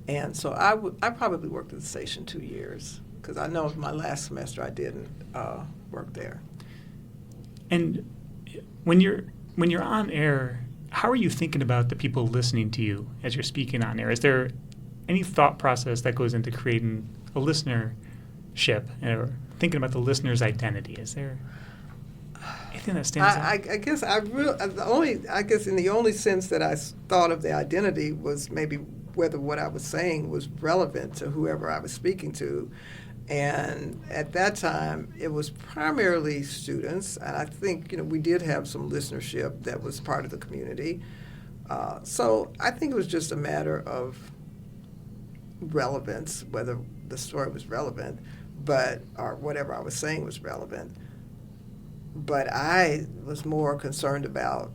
And so I probably worked at the station 2 years, because I know my last semester I didn't work there. And when you're on air, how are you thinking about the people listening to you as you're speaking on air? Is there any thought process that goes into creating a listenership or thinking about the listener's identity? Is there anything that stands out? I guess in the only sense that I thought of the identity was maybe whether what I was saying was relevant to whoever I was speaking to. And at that time, it was primarily students, and I think we did have some listenership that was part of the community. So I think it was just a matter of relevance, whether the story was relevant, or whatever I was saying was relevant. But I was more concerned about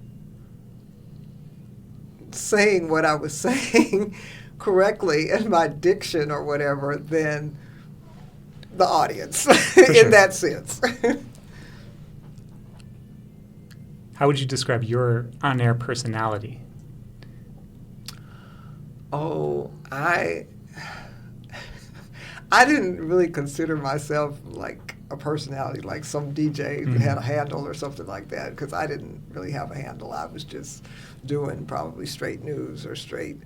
saying what I was saying correctly in my diction or whatever than the audience in that sense. How would you describe your on-air personality? Oh, I didn't really consider myself like a personality, like some DJ who had a handle or something like that, because I didn't really have a handle. I was just doing probably straight news or straight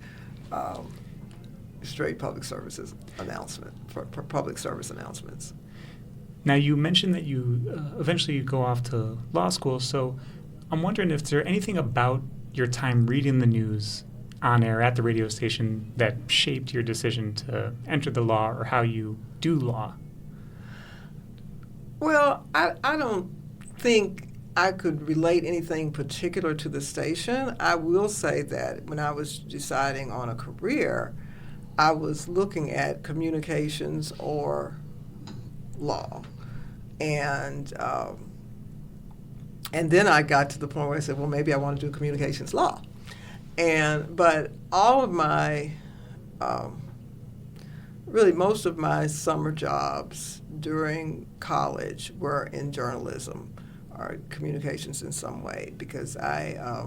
public services announcement for public service announcements. Now, you mentioned that you eventually go off to law school, so I'm wondering if there anything about your time reading the news on air at the radio station that shaped your decision to enter the law or how you do law. Well, I don't think I could relate anything particular to the station. I will say that when I was deciding on a career, I was looking at communications or law. And then I got to the point where I said, well, maybe I want to do communications law. But all of my, really most of my summer jobs during college were in journalism or communications in some way, because I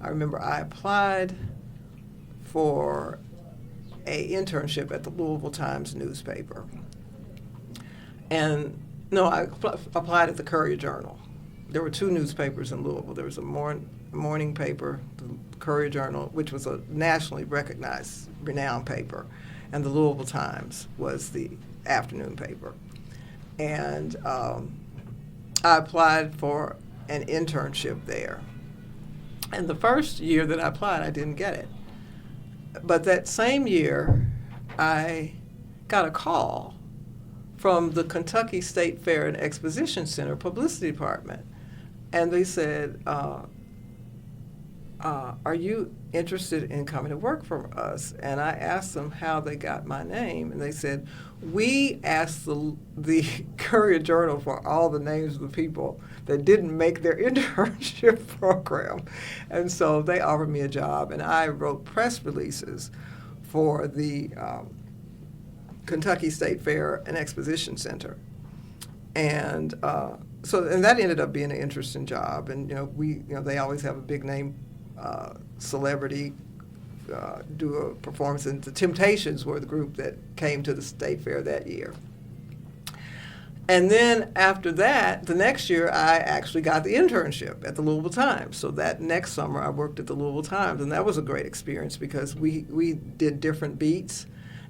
remember I applied for a internship at the Louisville Times newspaper. And no, I applied at the Courier Journal. There were two newspapers in Louisville. There was a morning paper, the Courier Journal, which was a nationally recognized, renowned paper, and the Louisville Times was the afternoon paper. And I applied for an internship there. And the first year that I applied, I didn't get it. But that same year, I got a call from the Kentucky State Fair and Exposition Center Publicity Department. And they said, are you interested in coming to work for us? And I asked them how they got my name. And they said, we asked the Courier Journal for all the names of the people that didn't make their internship program. And so they offered me a job, and I wrote press releases for the Kentucky State Fair and Exposition Center. And and that ended up being an interesting job. And they always have a big name celebrity do a performance, and the Temptations were the group that came to the State Fair that year. And then after that, the next year, I actually got the internship at the Louisville Times. So that next summer, I worked at the Louisville Times, and that was a great experience because we did different beats,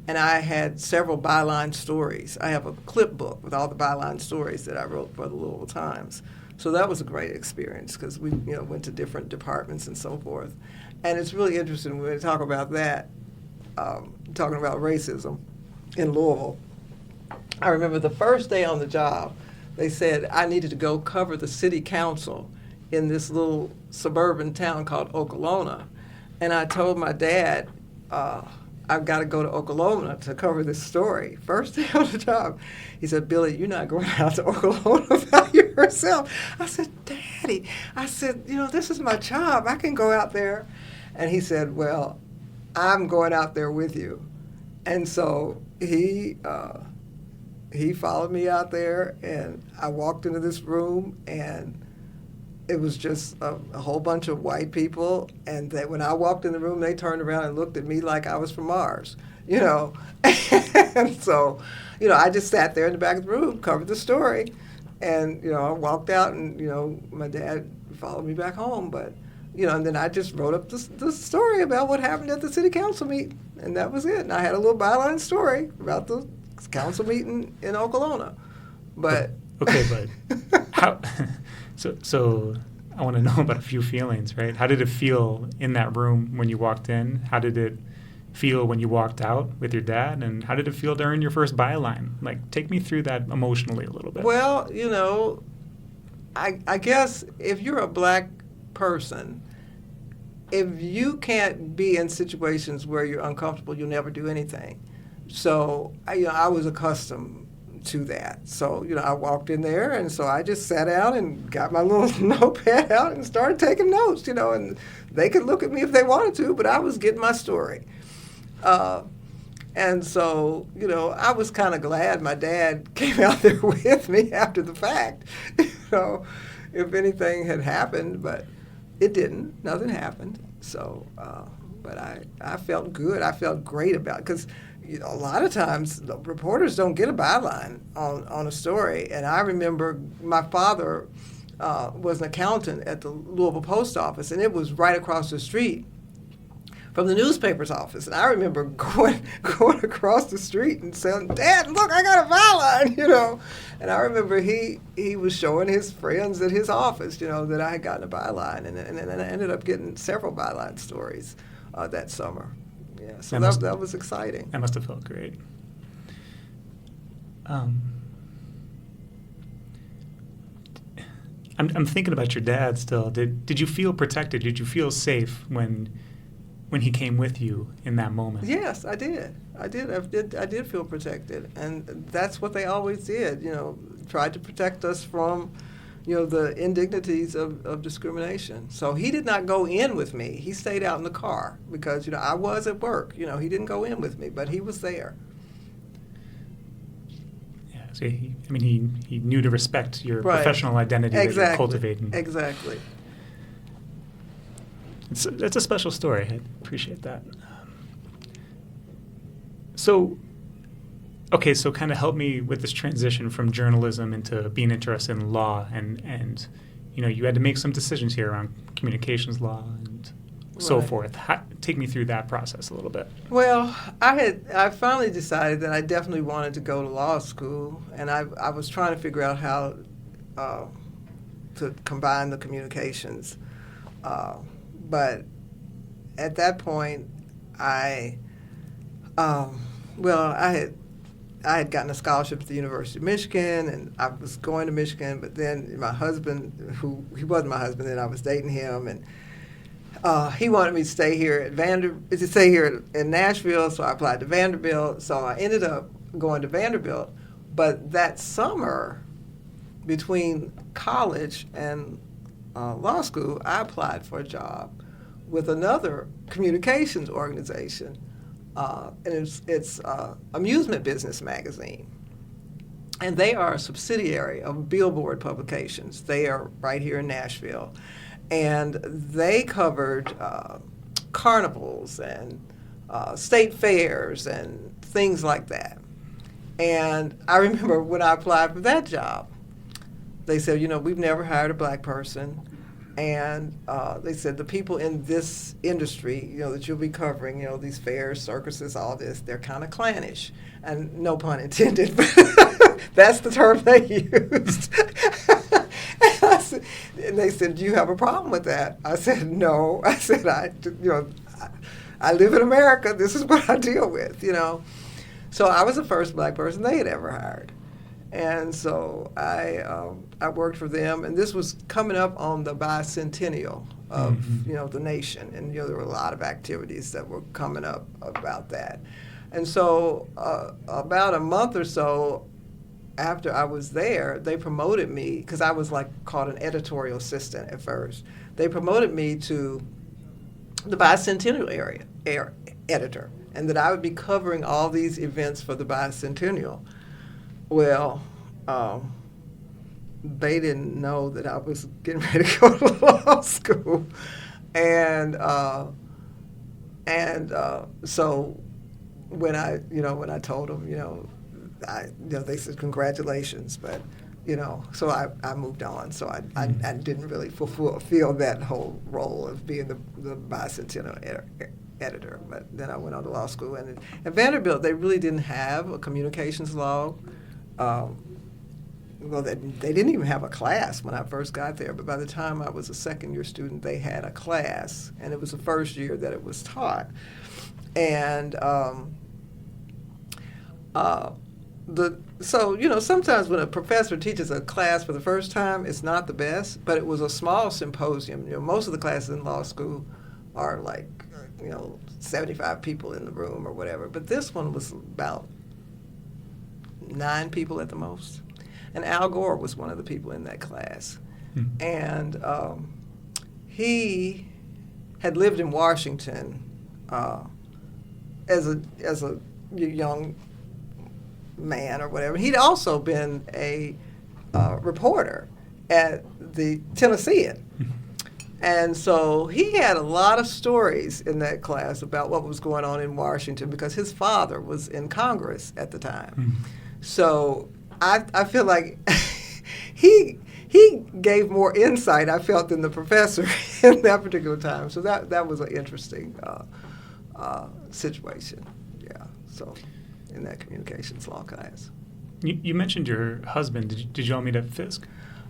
and I had several byline stories. I have a clip book with all the byline stories that I wrote for the Louisville Times. So that was a great experience because we went to different departments and so forth. And it's really interesting when we talk about that, talking about racism in Louisville. I remember the first day on the job, they said I needed to go cover the city council in this little suburban town called Okolona. And I told my dad, I've got to go to Okolona to cover this story. First day on the job. He said, Billy, you're not going out to Okolona by yourself. I said, Daddy, this is my job. I can go out there. And he said, well, I'm going out there with you. And so he followed me out there, and I walked into this room, and it was just a whole bunch of white people. And when I walked in the room, they turned around and looked at me like I was from Mars, And so, I just sat there in the back of the room, covered the story, and, I walked out, and, my dad followed me back home. But, and then I just wrote up the story about what happened at the city council meeting, and that was it. And I had a little byline story about the council meeting in Okolona. But okay, but how? So I want to know about a few feelings, right? How did it feel in that room when you walked in? How did it feel when you walked out with your dad? And how did it feel during your first byline? Like, take me through that emotionally a little bit. Well, I guess if you're a black person, if you can't be in situations where you're uncomfortable, you'll never do anything. So, I was accustomed to that. So, I walked in there, and so I just sat down and got my little notepad out and started taking notes, and they could look at me if they wanted to, but I was getting my story. And so, I was kind of glad my dad came out there with me after the fact, if anything had happened, but it didn't. Nothing happened. So, but I felt good. I felt great about it because a lot of times the reporters don't get a byline on a story. And I remember my father was an accountant at the Louisville Post Office, and it was right across the street from the newspaper's office. And I remember going across the street and saying, Dad, look, I got a byline, And I remember he was showing his friends at his office, that I had gotten a byline. And I ended up getting several byline stories that summer. Yeah, so that was exciting. That must have felt great. I'm thinking about your dad still. Did you feel protected? Did you feel safe when he came with you in that moment? Yes, I did. I did feel protected, and that's what they always did. Tried to protect us from, the indignities of discrimination. So he did not go in with me. He stayed out in the car because I was at work. He didn't go in with me, but he was there. Yeah. So he knew to respect your professional identity that you're cultivating. Exactly. It's a special story. I appreciate that. So kind of help me with this transition from journalism into being interested in law and you had to make some decisions here around communications law and so Right. forth. Take me through that process a little bit. Well, I finally decided that I definitely wanted to go to law school, and I was trying to figure out how to combine the communications. But at that point, I had gotten a scholarship at the University of Michigan, and I was going to Michigan. But then my husband, he wasn't my husband then, I was dating him, and he wanted me to stay here in Nashville, so I applied to Vanderbilt. So I ended up going to Vanderbilt. But that summer, between college and law school, I applied for a job with another communications organization, and it's Amusement Business Magazine. And they are a subsidiary of Billboard Publications. They are right here in Nashville. And they covered carnivals and state fairs and things like that. And I remember when I applied for that job, they said, we've never hired a black person. And they said the people in this industry, that you'll be covering, these fairs, circuses, all this, they're kind of clannish. And no pun intended, but that's the term they used. And they said, do you have a problem with that? I said, no. I said, I live in America. This is what I deal with, So I was the first black person they had ever hired. And so I worked for them, and this was coming up on the bicentennial of the nation, and there were a lot of activities that were coming up about that. And so about a month or so after I was there, they promoted me, because I was called an editorial assistant at first. They promoted me to the bicentennial editor, and that I would be covering all these events for the bicentennial. Well, they didn't know that I was getting ready to go to law school, and so when I told them, they said congratulations, but so I moved on. So I didn't really fulfill that whole role of being the bicentennial editor. But then I went on to law school, and at Vanderbilt they really didn't have a communications law. Well, they didn't even have a class when I first got there, but by the time I was a second-year student, they had a class, and it was the first year that it was taught. And sometimes when a professor teaches a class for the first time, it's not the best, but it was a small symposium. Most of the classes in law school are 75 people in the room or whatever, but this one was about 9 people at the most. And Al Gore was one of the people in that class. And he had lived in Washington as a young man or whatever. He'd also been a reporter at the Tennessean. And so he had a lot of stories in that class about what was going on in Washington, because his father was in Congress at the time. So I feel like he gave more insight, I felt, than the professor in that particular time. So that was an interesting situation. Yeah. So in that communications law class. You mentioned your husband. Did you all meet at Fisk?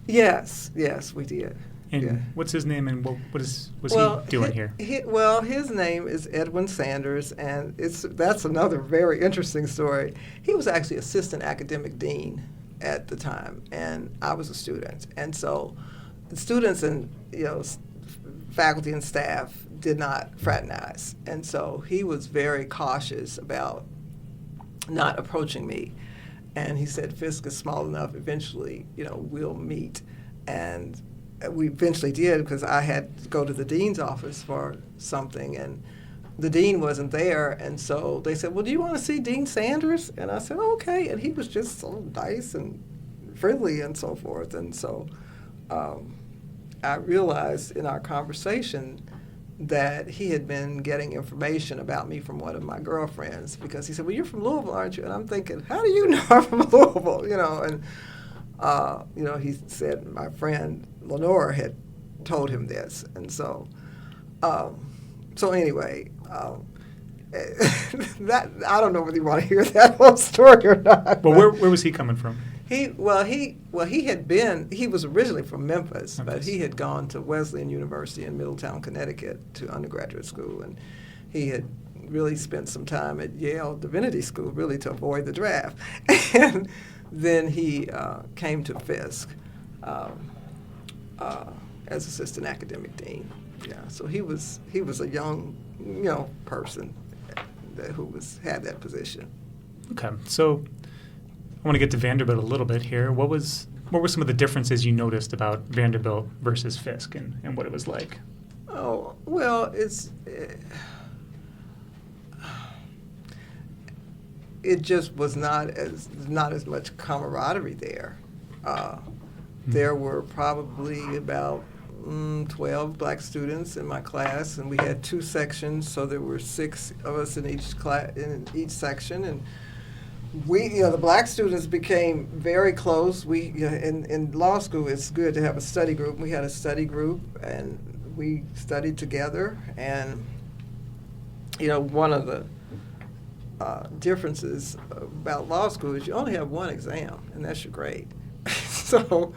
Yes, we did. And what's his name, and what was he doing here? His name is Edwin Sanders, and that's another very interesting story. He was actually assistant academic dean at the time, and I was a student. And so the students and faculty and staff did not fraternize, and so he was very cautious about not approaching me. And he said, Fisk is small enough, eventually, we'll meet. And we eventually did, because I had to go to the dean's office for something, and the dean wasn't there. And so they said, well, do you want to see Dean Sanders? And I said, okay. And he was just so nice and friendly and so forth. And so I realized in our conversation that he had been getting information about me from one of my girlfriends, because he said, well, you're from Louisville, aren't you? And I'm thinking, how do you know I'm from Louisville? And he said, my friend Lenore had told him this, and so anyway, that I don't know whether you want to hear that whole story or not. Well, where was he coming from? He was originally from Memphis, but he had gone to Wesleyan University in Middletown, Connecticut to undergraduate school, and he had really spent some time at Yale Divinity School really to avoid the draft. And then he came to Fisk as assistant academic dean. Yeah, so he was a young, person who had that position. Okay, so I want to get to Vanderbilt a little bit here. What were some of the differences you noticed about Vanderbilt versus Fisk and what it was like? Oh, well, it just was not as much camaraderie there. There were probably about 12 black students in my class, and we had 2 sections, so there were 6 of us in each section, and we, the black students became very close. We, in law school, it's good to have a study group. We had a study group, and we studied together. And one of the differences about law school is you only have one exam, and that's your grade. So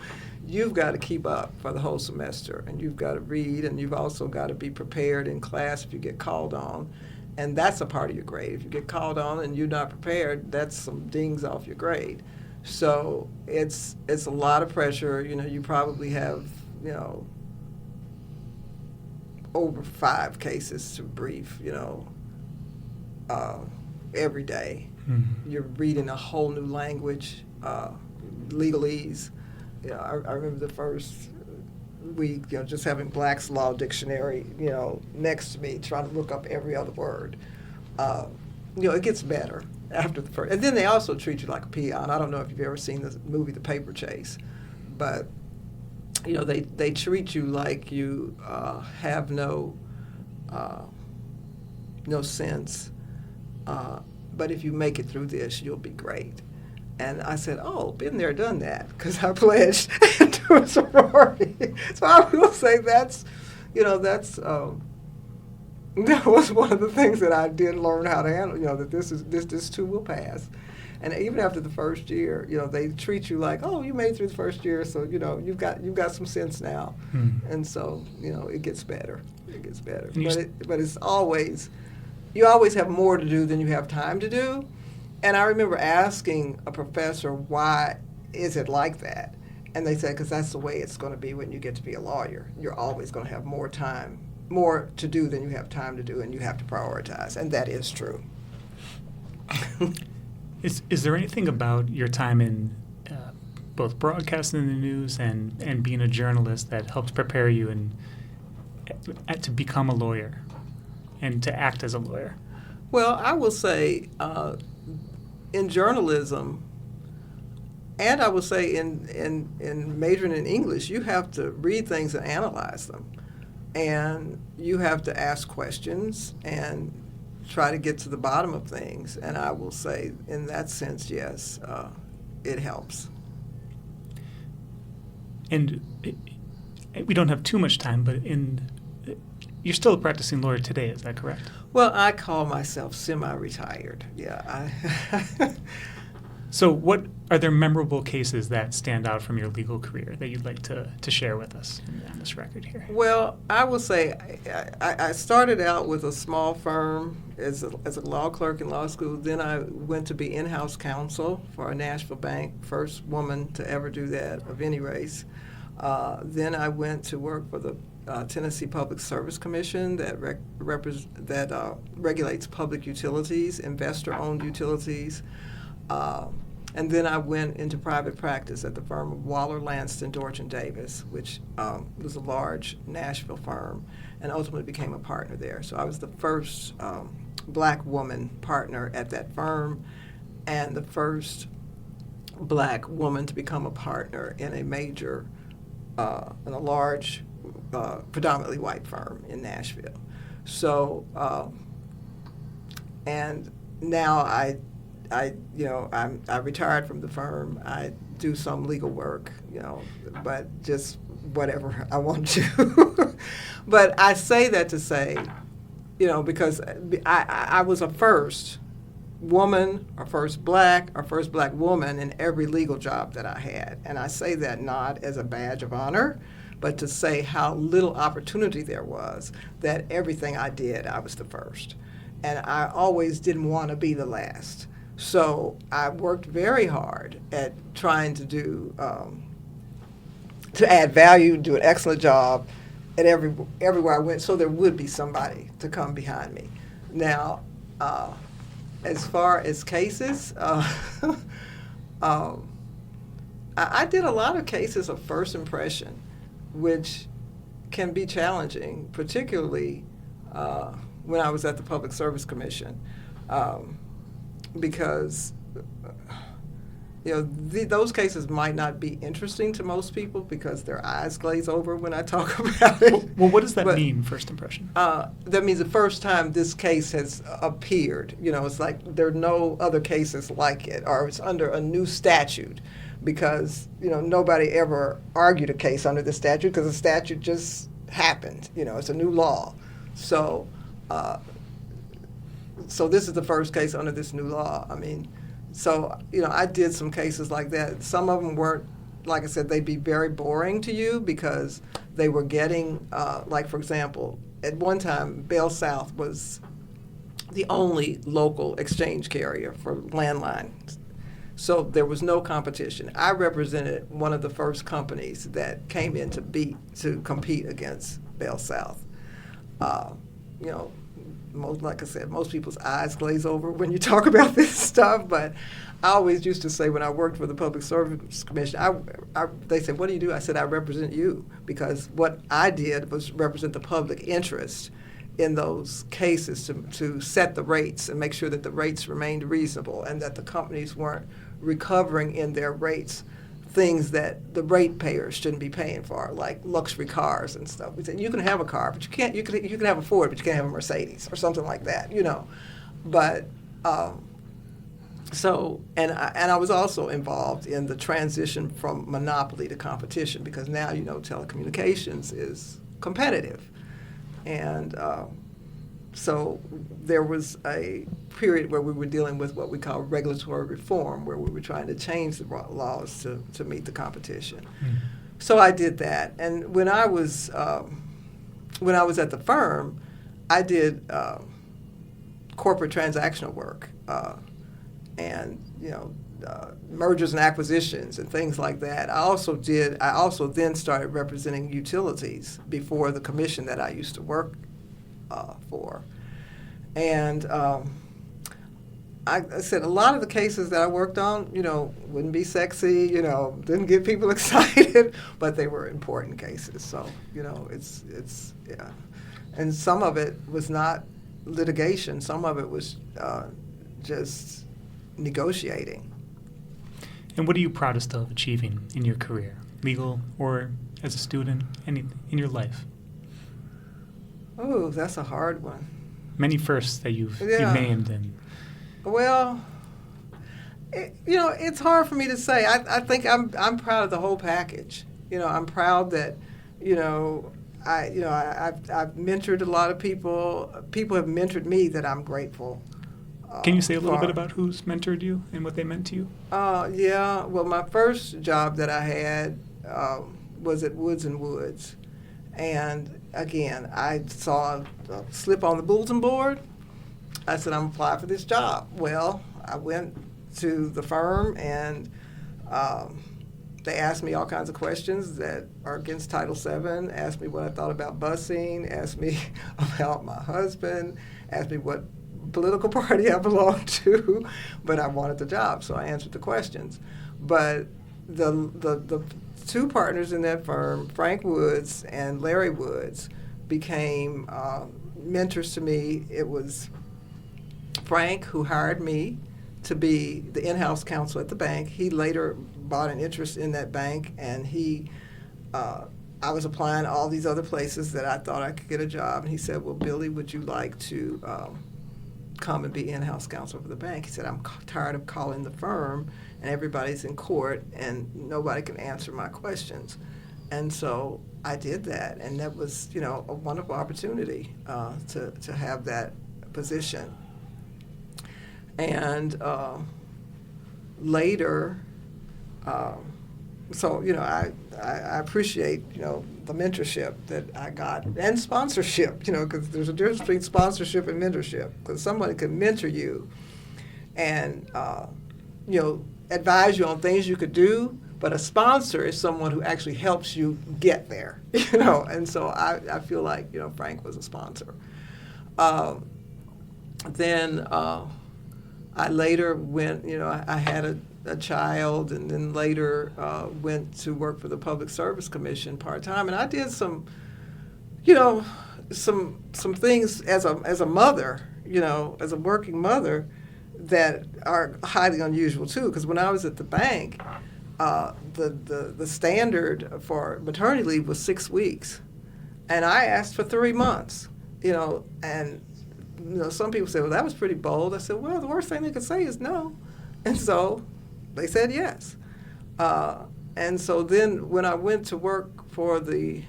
you've got to keep up for the whole semester, and you've got to read, and you've also got to be prepared in class if you get called on. And that's a part of your grade. If you get called on and you're not prepared, that's some dings off your grade. So it's a lot of pressure. You probably have, over 5 cases to brief, every day. Mm-hmm. You're reading a whole new language, legalese. I remember the first week, just having Black's Law Dictionary, next to me, trying to look up every other word. It gets better after the first. And then they also treat you like a peon. I don't know if you've ever seen the movie The Paper Chase, but, they treat you like you have no sense. But if you make it through this, you'll be great. And I said, oh, been there, done that, because I pledged to a sorority. So I will say that was one of the things that I did learn how to handle, that this too will pass. And even after the first year, they treat you like, oh, you made it through the first year, so, you've got some sense now. Mm-hmm. And so, it gets better. It gets better. But it's always, you always have more to do than you have time to do. And I remember asking a professor, why is it like that? And they said, because that's the way it's going to be when you get to be a lawyer. You're always going to have more to do than you have time to do, and you have to prioritize. And that is true. Is there anything about your time in both broadcasting the news and being a journalist that helped prepare you to become a lawyer and to act as a lawyer? Well, I will say in journalism, and I would say in majoring in English, you have to read things and analyze them. And you have to ask questions and try to get to the bottom of things. And I will say, in that sense, yes, it helps. And we don't have too much time, but you're still a practicing lawyer today, is that correct? Well, I call myself semi-retired. Yeah. So what are there memorable cases that stand out from your legal career that you'd like to share with us on this record here? Well, I will say I started out with a small firm as a law clerk in law school. Then I went to be in-house counsel for a Nashville bank, first woman to ever do that of any race. Then I went to work for the Tennessee Public Service Commission that regulates public utilities, investor-owned utilities. And then I went into private practice at the firm of Waller, Lanston, Dorch & Davis, which was a large Nashville firm, and ultimately became a partner there. So I was the first black woman partner at that firm, and the first black woman to become a partner in a large, predominantly white firm in Nashville. So, and now I retired from the firm. I do some legal work, but just whatever I want to. But I say that to say, because I was a first woman, or first black woman in every legal job that I had. And I say that not as a badge of honor, but to say how little opportunity there was, that everything I did, I was the first. And I always didn't want to be the last. So I worked very hard at trying to do, to add value, do an excellent job at everywhere I went, so there would be somebody to come behind me. Now, as far as cases, I did a lot of cases of first impression, which can be challenging, particularly when I was at the Public Service Commission, because those cases might not be interesting to most people because their eyes glaze over when I talk about it. Well, what does that mean, first impression? That means the first time this case has appeared. It's like there are no other cases like it, or it's under a new statute, because nobody ever argued a case under the statute because the statute just happened. It's a new law. So this is the first case under this new law. So, I did some cases like that. Some of them weren't, like I said, they'd be very boring to you because they were getting, like, for example, at one time, Bell South was the only local exchange carrier for landlines. So there was no competition. I represented one of the first companies that came in to compete against Bell South. Like I said, most people's eyes glaze over when you talk about this stuff, but I always used to say when I worked for the Public Service Commission, they said, what do you do? I said, I represent you, because what I did was represent the public interest in those cases to set the rates and make sure that the rates remained reasonable and that the companies weren't recovering in their rates things that the ratepayers shouldn't be paying for, like luxury cars and stuff. We said you can have a car, but you can have a Ford, but you can't have a Mercedes or something like that, But I was also involved in the transition from monopoly to competition, because now telecommunications is competitive, and so there was a period where we were dealing with what we call regulatory reform, where we were trying to change the laws to meet the competition. Mm-hmm. So I did that, and when I was at the firm, I did corporate transactional work, and mergers and acquisitions and things like that. I also then started representing utilities before the commission that I used to work for. And I said a lot of the cases that I worked on, wouldn't be sexy, didn't get people excited, but they were important cases. So, it's yeah. And some of it was not litigation. Some of it was just negotiating. And what are you proudest of achieving in your career, legal or as a student, anything in your life? Oh, that's a hard one. Many firsts that you've named. And well, it's hard for me to say. I think I'm proud of the whole package. I'm proud that I've mentored a lot of people. People have mentored me that I'm grateful. Can you say a little bit about who's mentored you and what they meant to you? Yeah. Well, my first job that I had was at Woods & Woods. And again, I saw a slip on the bulletin board. I said, I'm applying for this job. Well, I went to the firm, and they asked me all kinds of questions that are against Title VII, asked me what I thought about busing, asked me about my husband, asked me what political party I belonged to, but I wanted the job, so I answered the questions. But the two partners in that firm, Frank Woods and Larry Woods, became mentors to me. It was Frank who hired me to be the in-house counsel at the bank. He later bought an interest in that bank, and I was applying all these other places that I thought I could get a job, and he said, well, Billy, would you like to come and be in-house counsel for the bank? He said, I'm tired of calling the firm and everybody's in court and nobody can answer my questions. And so I did that, and that was, a wonderful opportunity to have that position. And later, so, I appreciate, the mentorship that I got, and sponsorship, because there's a difference between sponsorship and mentorship, because somebody can mentor you and, advise you on things you could do, but a sponsor is someone who actually helps you get there, and so I feel like, Frank was a sponsor. Then I later went, I had a child, and then later went to work for the Public Service Commission part-time, and I did some things as a mother, as a working mother, that are highly unusual too, because when I was at the bank, the standard for maternity leave was 6 weeks, and I asked for 3 months, and some people say, well, that was pretty bold. I said, well, the worst thing they could say is no, and so they said yes. And so then when I went to work for the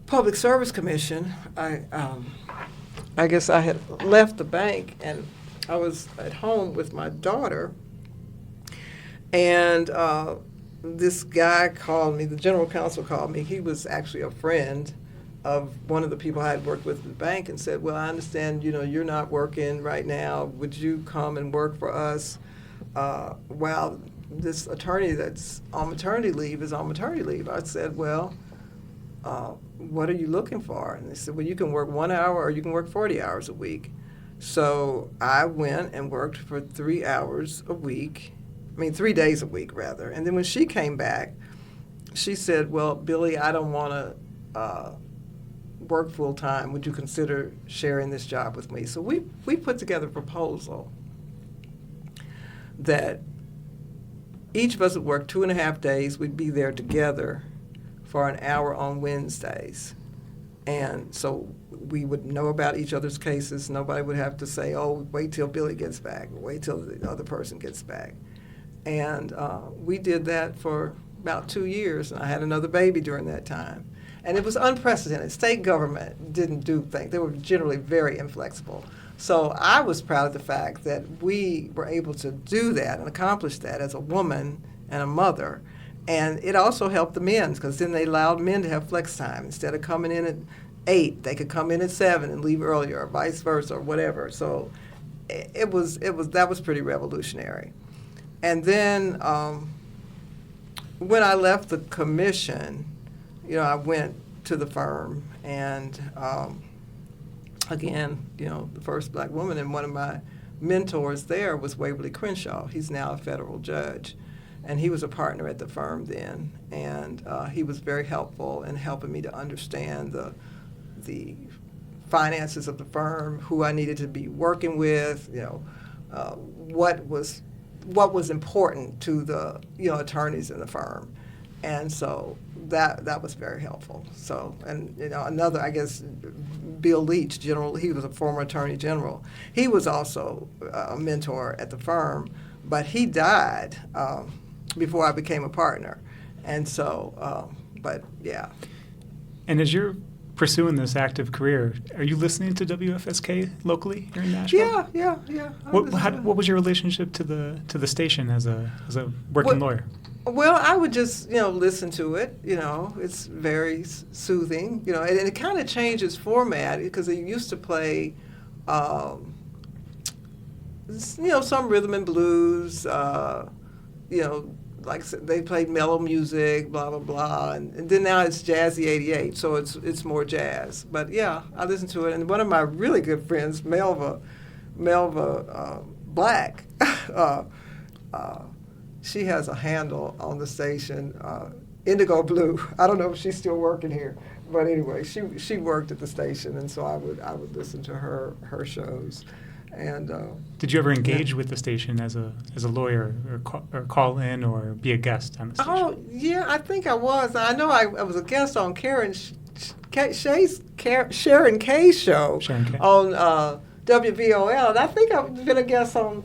Public Service Commission, I guess I had left the bank, and I was at home with my daughter, and this guy called me, the general counsel called me. He was actually a friend of one of the people I had worked with at the bank, and said, well, I understand, you're not working right now. Would you come and work for us while this attorney that's on maternity leave is on maternity leave? I said, well, what are you looking for? And they said, well, you can work 1 hour or you can work 40 hours a week. So I went and worked for 3 hours a week, 3 days a week, rather. And then when she came back, she said, well, Billy, I don't want to work full time. Would you consider sharing this job with me? So we put together a proposal that each of us would work 2.5 days. We'd be there together for an hour on Wednesdays. And so we would know about each other's cases. Nobody would have to say, oh, wait till Billy gets back, wait till the other person gets back. And we did that for about 2 years, and I had another baby during that time. And it was unprecedented. State government didn't do things. They were generally very inflexible. So I was proud of the fact that we were able to do that and accomplish that as a woman and a mother. And it also helped the men, because then they allowed men to have flex time. Instead of coming in at 8, they could come in at 7 and leave earlier, or vice versa, or whatever. So that was pretty revolutionary. And then when I left the commission, I went to the firm, and again, the first black woman, and one of my mentors there was Waverly Crenshaw. He's now a federal judge, and he was a partner at the firm then, and he was very helpful in helping me to understand the finances of the firm, who I needed to be working with, what was important to the attorneys in the firm, and so that was very helpful. So, and another, I guess, Bill Leach, he was a former attorney general. He was also a mentor at the firm, but he died before I became a partner, and so, but yeah. And as you're pursuing this active career, are you listening to WFSK locally here in Nashville? Yeah. What was your relationship to the station as a working lawyer? Well, I would just, listen to it. It's very soothing. And it kind of changes format, because it used to play, some rhythm and blues. Like they played mellow music, blah blah blah, and then now it's Jazzy 88, so it's more jazz. But yeah, I listen to it, and one of my really good friends, Melva Black. She has a handle on the station, Indigo Blue. I don't know if she's still working here, but anyway, she worked at the station, and so I would listen to her shows. And did you ever engage with the station as a lawyer, or call in, or be a guest on the station? Oh yeah, I think I was. I know I was a guest on Sharon K's show on WVOL, and I think I've been a guest on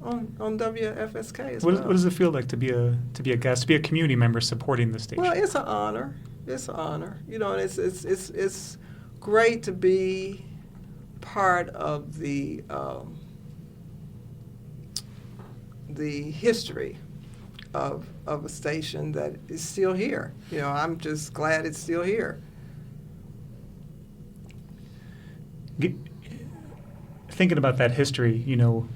on WFSK as What well. does it feel like to be a guest, to be a community member supporting the station? Well, it's an honor. It's an honor. You know, and it's great to be part of the history of a station that is still here. You know, I'm just glad it's still here. Thinking about that history, you know,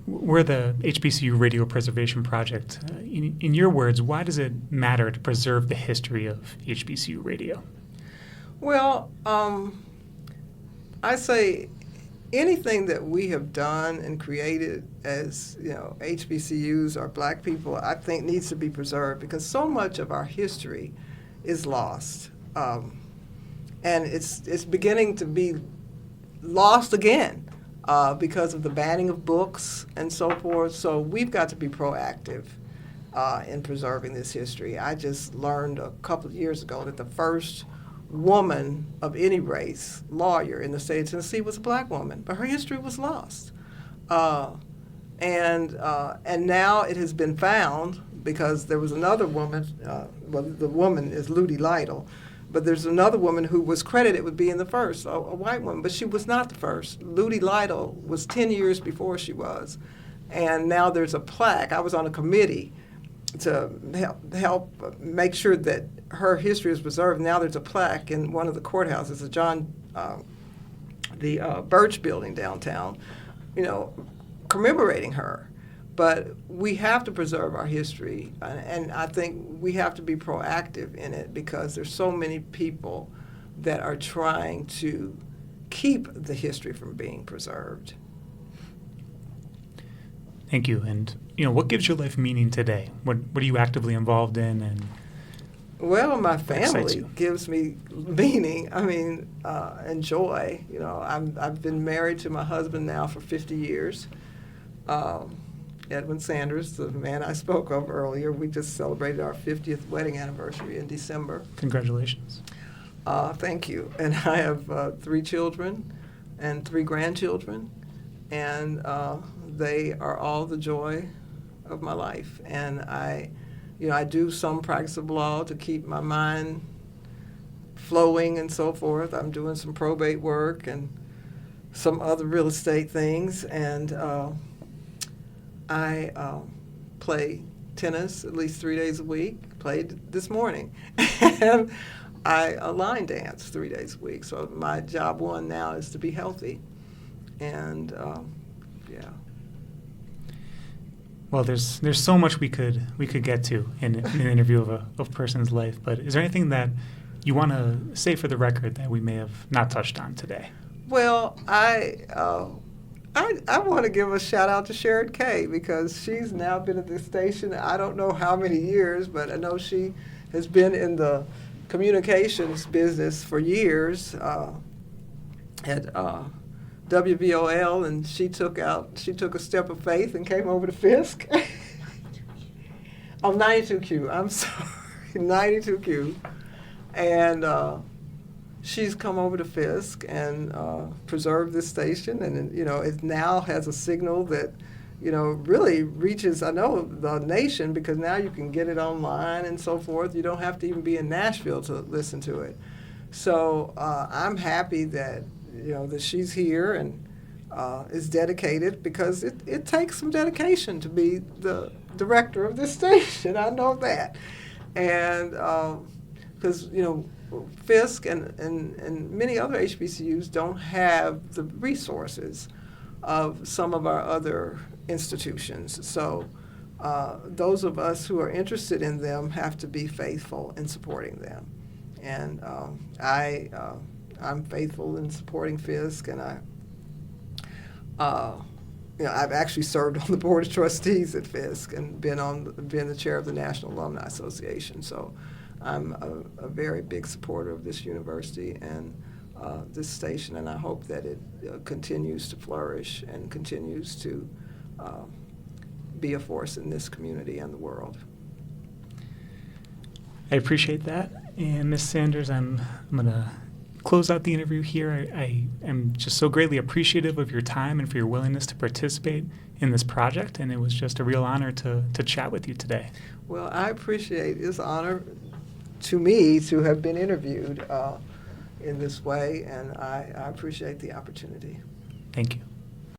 we're the HBCU Radio Preservation Project. In your words, why does it matter to preserve the history of HBCU radio? Well, I say anything that we have done and created as, you know, HBCUs or black people, I think needs to be preserved because so much of our history is lost. And it's beginning to be lost again because of the banning of books and so forth. So we've got to be proactive in preserving this history. I just learned a couple of years ago that the first woman of any race, lawyer in the state of Tennessee, was a black woman, but her history was lost. And now it has been found because there was another woman, well, the woman is Ludi Lytle, but there's another woman who was credited with being the first, a white woman, but she was not the first. Ludi Lytle was 10 years before she was. And now there's a plaque. I was on a committee to help make sure that her history is preserved. Now there's a plaque in one of the courthouses, the Birch Building downtown, you know, commemorating her. But we have to preserve our history, and I think we have to be proactive in it because there's so many people that are trying to keep the history from being preserved. Thank you. And, you know, what gives your life meaning today? What are you actively involved in? And well, my family gives me meaning. I mean, and joy. You know, I've been married to my husband now for 50 years. Edwin Sanders, the man I spoke of earlier. We just celebrated our 50th wedding anniversary in December. Congratulations. Thank you. And I have 3 children and 3 grandchildren, and they are all the joy of my life. And I do some practice of law to keep my mind flowing and so forth. I'm doing some probate work and some other real estate things, and I play tennis at least 3 days a week. Played this morning. And I line dance 3 days a week. So my job one now is to be healthy. And yeah. Well, there's so much we could get to in an interview of a person's life. But is there anything that you want to say for the record that we may have not touched on today? Well, I want to give a shout out to Sharon Kay because she's now been at this station I don't know how many years, but I know she has been in the communications business for years at WVOL, and she took a step of faith and came over to Fisk. Oh, 92Q. I'm sorry, 92Q, and she's come over to Fisk and preserved this station, and you know it now has a signal that really reaches the nation because now you can get it online and so forth. You don't have to even be in Nashville to listen to it. So I'm happy that that she's here and is dedicated because it takes some dedication to be the director of this station. I know that, and because Fisk and many other HBCUs don't have the resources of some of our other institutions. So those of us who are interested in them have to be faithful in supporting them. And I'm faithful in supporting Fisk, and I've actually served on the board of trustees at Fisk and been the chair of the National Alumni Association. So I'm a very big supporter of this university and this station, and I hope that it continues to flourish and continues to be a force in this community and the world. I appreciate that. And Ms. Sanders, I'm going to close out the interview here. I am just so greatly appreciative of your time and for your willingness to participate in this project, and it was just a real honor to chat with you today. Well, I appreciate this honor to me to have been interviewed in this way, and I appreciate the opportunity. Thank you.